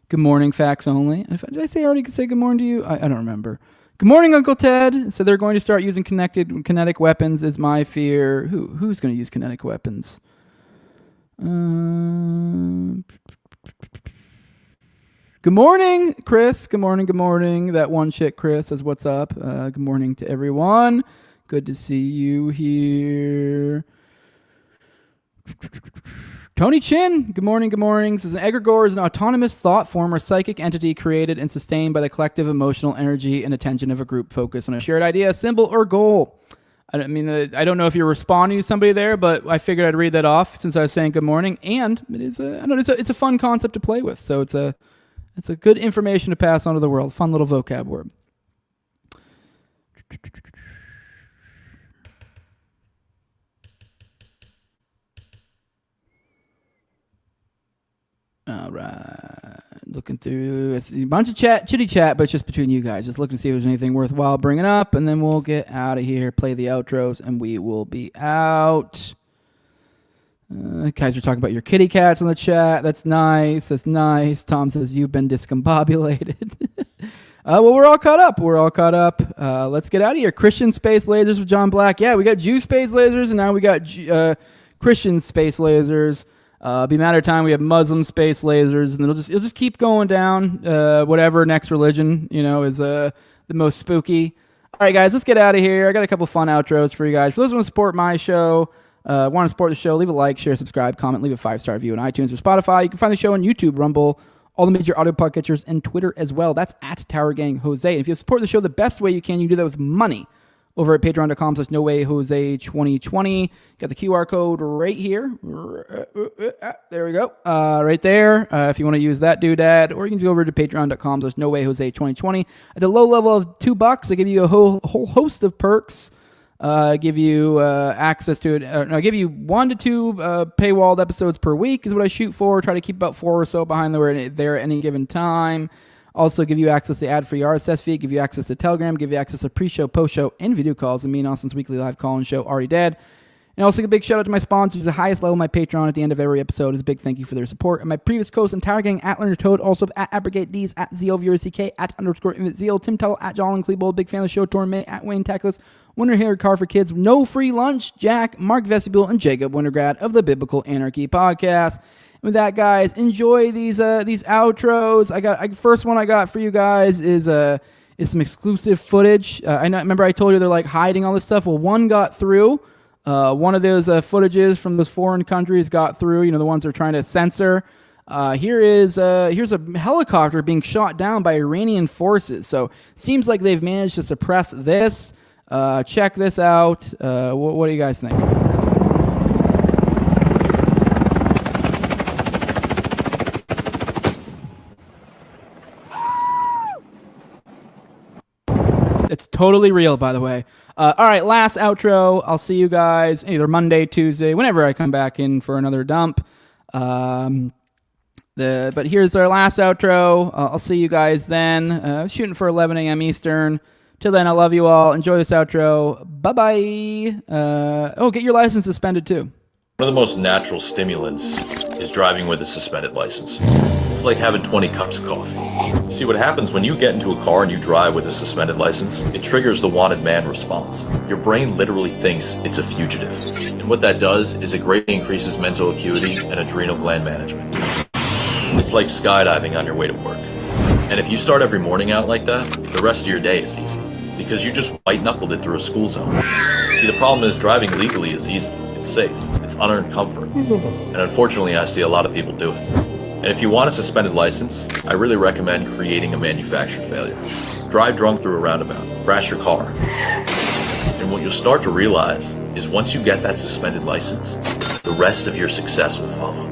Good morning, facts only. Did I already say good morning to you? I don't remember. Good morning, Uncle Ted. So they're going to start using kinetic weapons is my fear. Who's going to use kinetic weapons? Good morning, Chris. Good morning. That one chick, Chris, says, what's up? Good morning to everyone. Good to see you here. Tony Chin, good morning. Says an egregore is an autonomous thought form or psychic entity created and sustained by the collective emotional energy and attention of a group focused on a shared idea, symbol, or goal. I mean, I don't know if you're responding to somebody there, but I figured I'd read that off since I was saying good morning. And it is it's a fun concept to play with. So it's a good information to pass on to the world. Fun little vocab word. All right. Looking through. It's a bunch of chitty chat, but it's just between you guys. Just looking to see if there's anything worthwhile bringing up, and then we'll get out of here, play the outros, and we will be out. Guys are talking about your kitty cats in the chat. That's nice. That's nice. Tom says you've been discombobulated. Well, we're all caught up. Let's get out of here. Christian space lasers with John Black. Yeah, we got Jew space lasers, and now we got Christian space lasers. Be a matter of time. We have Muslim space lasers, and it'll just keep going down. Whatever next religion is the most spooky. All right, guys, let's get out of here. I got a couple fun outros for you guys. For those who want to support my show, want to support the show, leave a like, share, subscribe, comment, leave a 5-star review on iTunes or Spotify. You can find the show on YouTube, Rumble, all the major audio podcatchers, and Twitter as well. That's at Tower Gang Jose. And if you support the show the best way you can do that with money. Over at patreon.com/NoWayJose2020. Got the QR code right here. There we go. Right there. If you want to use that doodad, or you can go over to patreon.com/NoWayJose2020. At the low level of $2, I give you a whole host of perks. Give you access to it. I give you 1 to 2 paywalled episodes per week is what I shoot for. Try to keep about 4 or so behind there at any given time. Also give you access to ad-free RSS feed, give you access to Telegram, give you access to pre-show, post-show, and video calls, and me and Austin's weekly live call-in show, Already Dead. And also a big shout-out to my sponsors, the highest level of my Patreon at the end of every episode is a big thank you for their support. And my previous co-host, Entire Gang, at Learner Toad, also at Abrogate D's, at ZLVRCK, at _InvitZeal, Tim Tuttle, at John Klebold, big fan of the show, Torment, at Wayne Tackless, Winter Haired Car for Kids, No Free Lunch, Jack, Mark Vestibule, and Jacob Wintergrad of the Biblical Anarchy Podcast. With that, guys, enjoy these outros. First one I got for you guys is some exclusive footage. Remember I told you they're like hiding all this stuff. Well, one got through. One of those footages from those foreign countries got through. The ones they're trying to censor. Here's a helicopter being shot down by Iranian forces. So seems like they've managed to suppress this. Check this out. What do you guys think? It's totally real, by the way. All right, last outro. I'll see you guys either Monday, Tuesday, whenever I come back in for another dump. But here's our last outro. I'll see you guys then. Shooting for 11 a.m. Eastern. Till then, I love you all. Enjoy this outro. Bye-bye. Get your license suspended, too. One of the most natural stimulants is driving with a suspended license. It's like having 20 cups of coffee. See, what happens when you get into a car and you drive with a suspended license, it triggers the wanted man response. Your brain literally thinks it's a fugitive. And what that does is it greatly increases mental acuity and adrenal gland management. It's like skydiving on your way to work. And if you start every morning out like that, the rest of your day is easy. Because you just white-knuckled it through a school zone. See, the problem is driving legally is easy. It's safe. It's unearned comfort. And unfortunately, I see a lot of people do it. And if you want a suspended license, I really recommend creating a manufactured failure. Drive drunk through a roundabout. Crash your car. And what you'll start to realize is once you get that suspended license, the rest of your success will follow.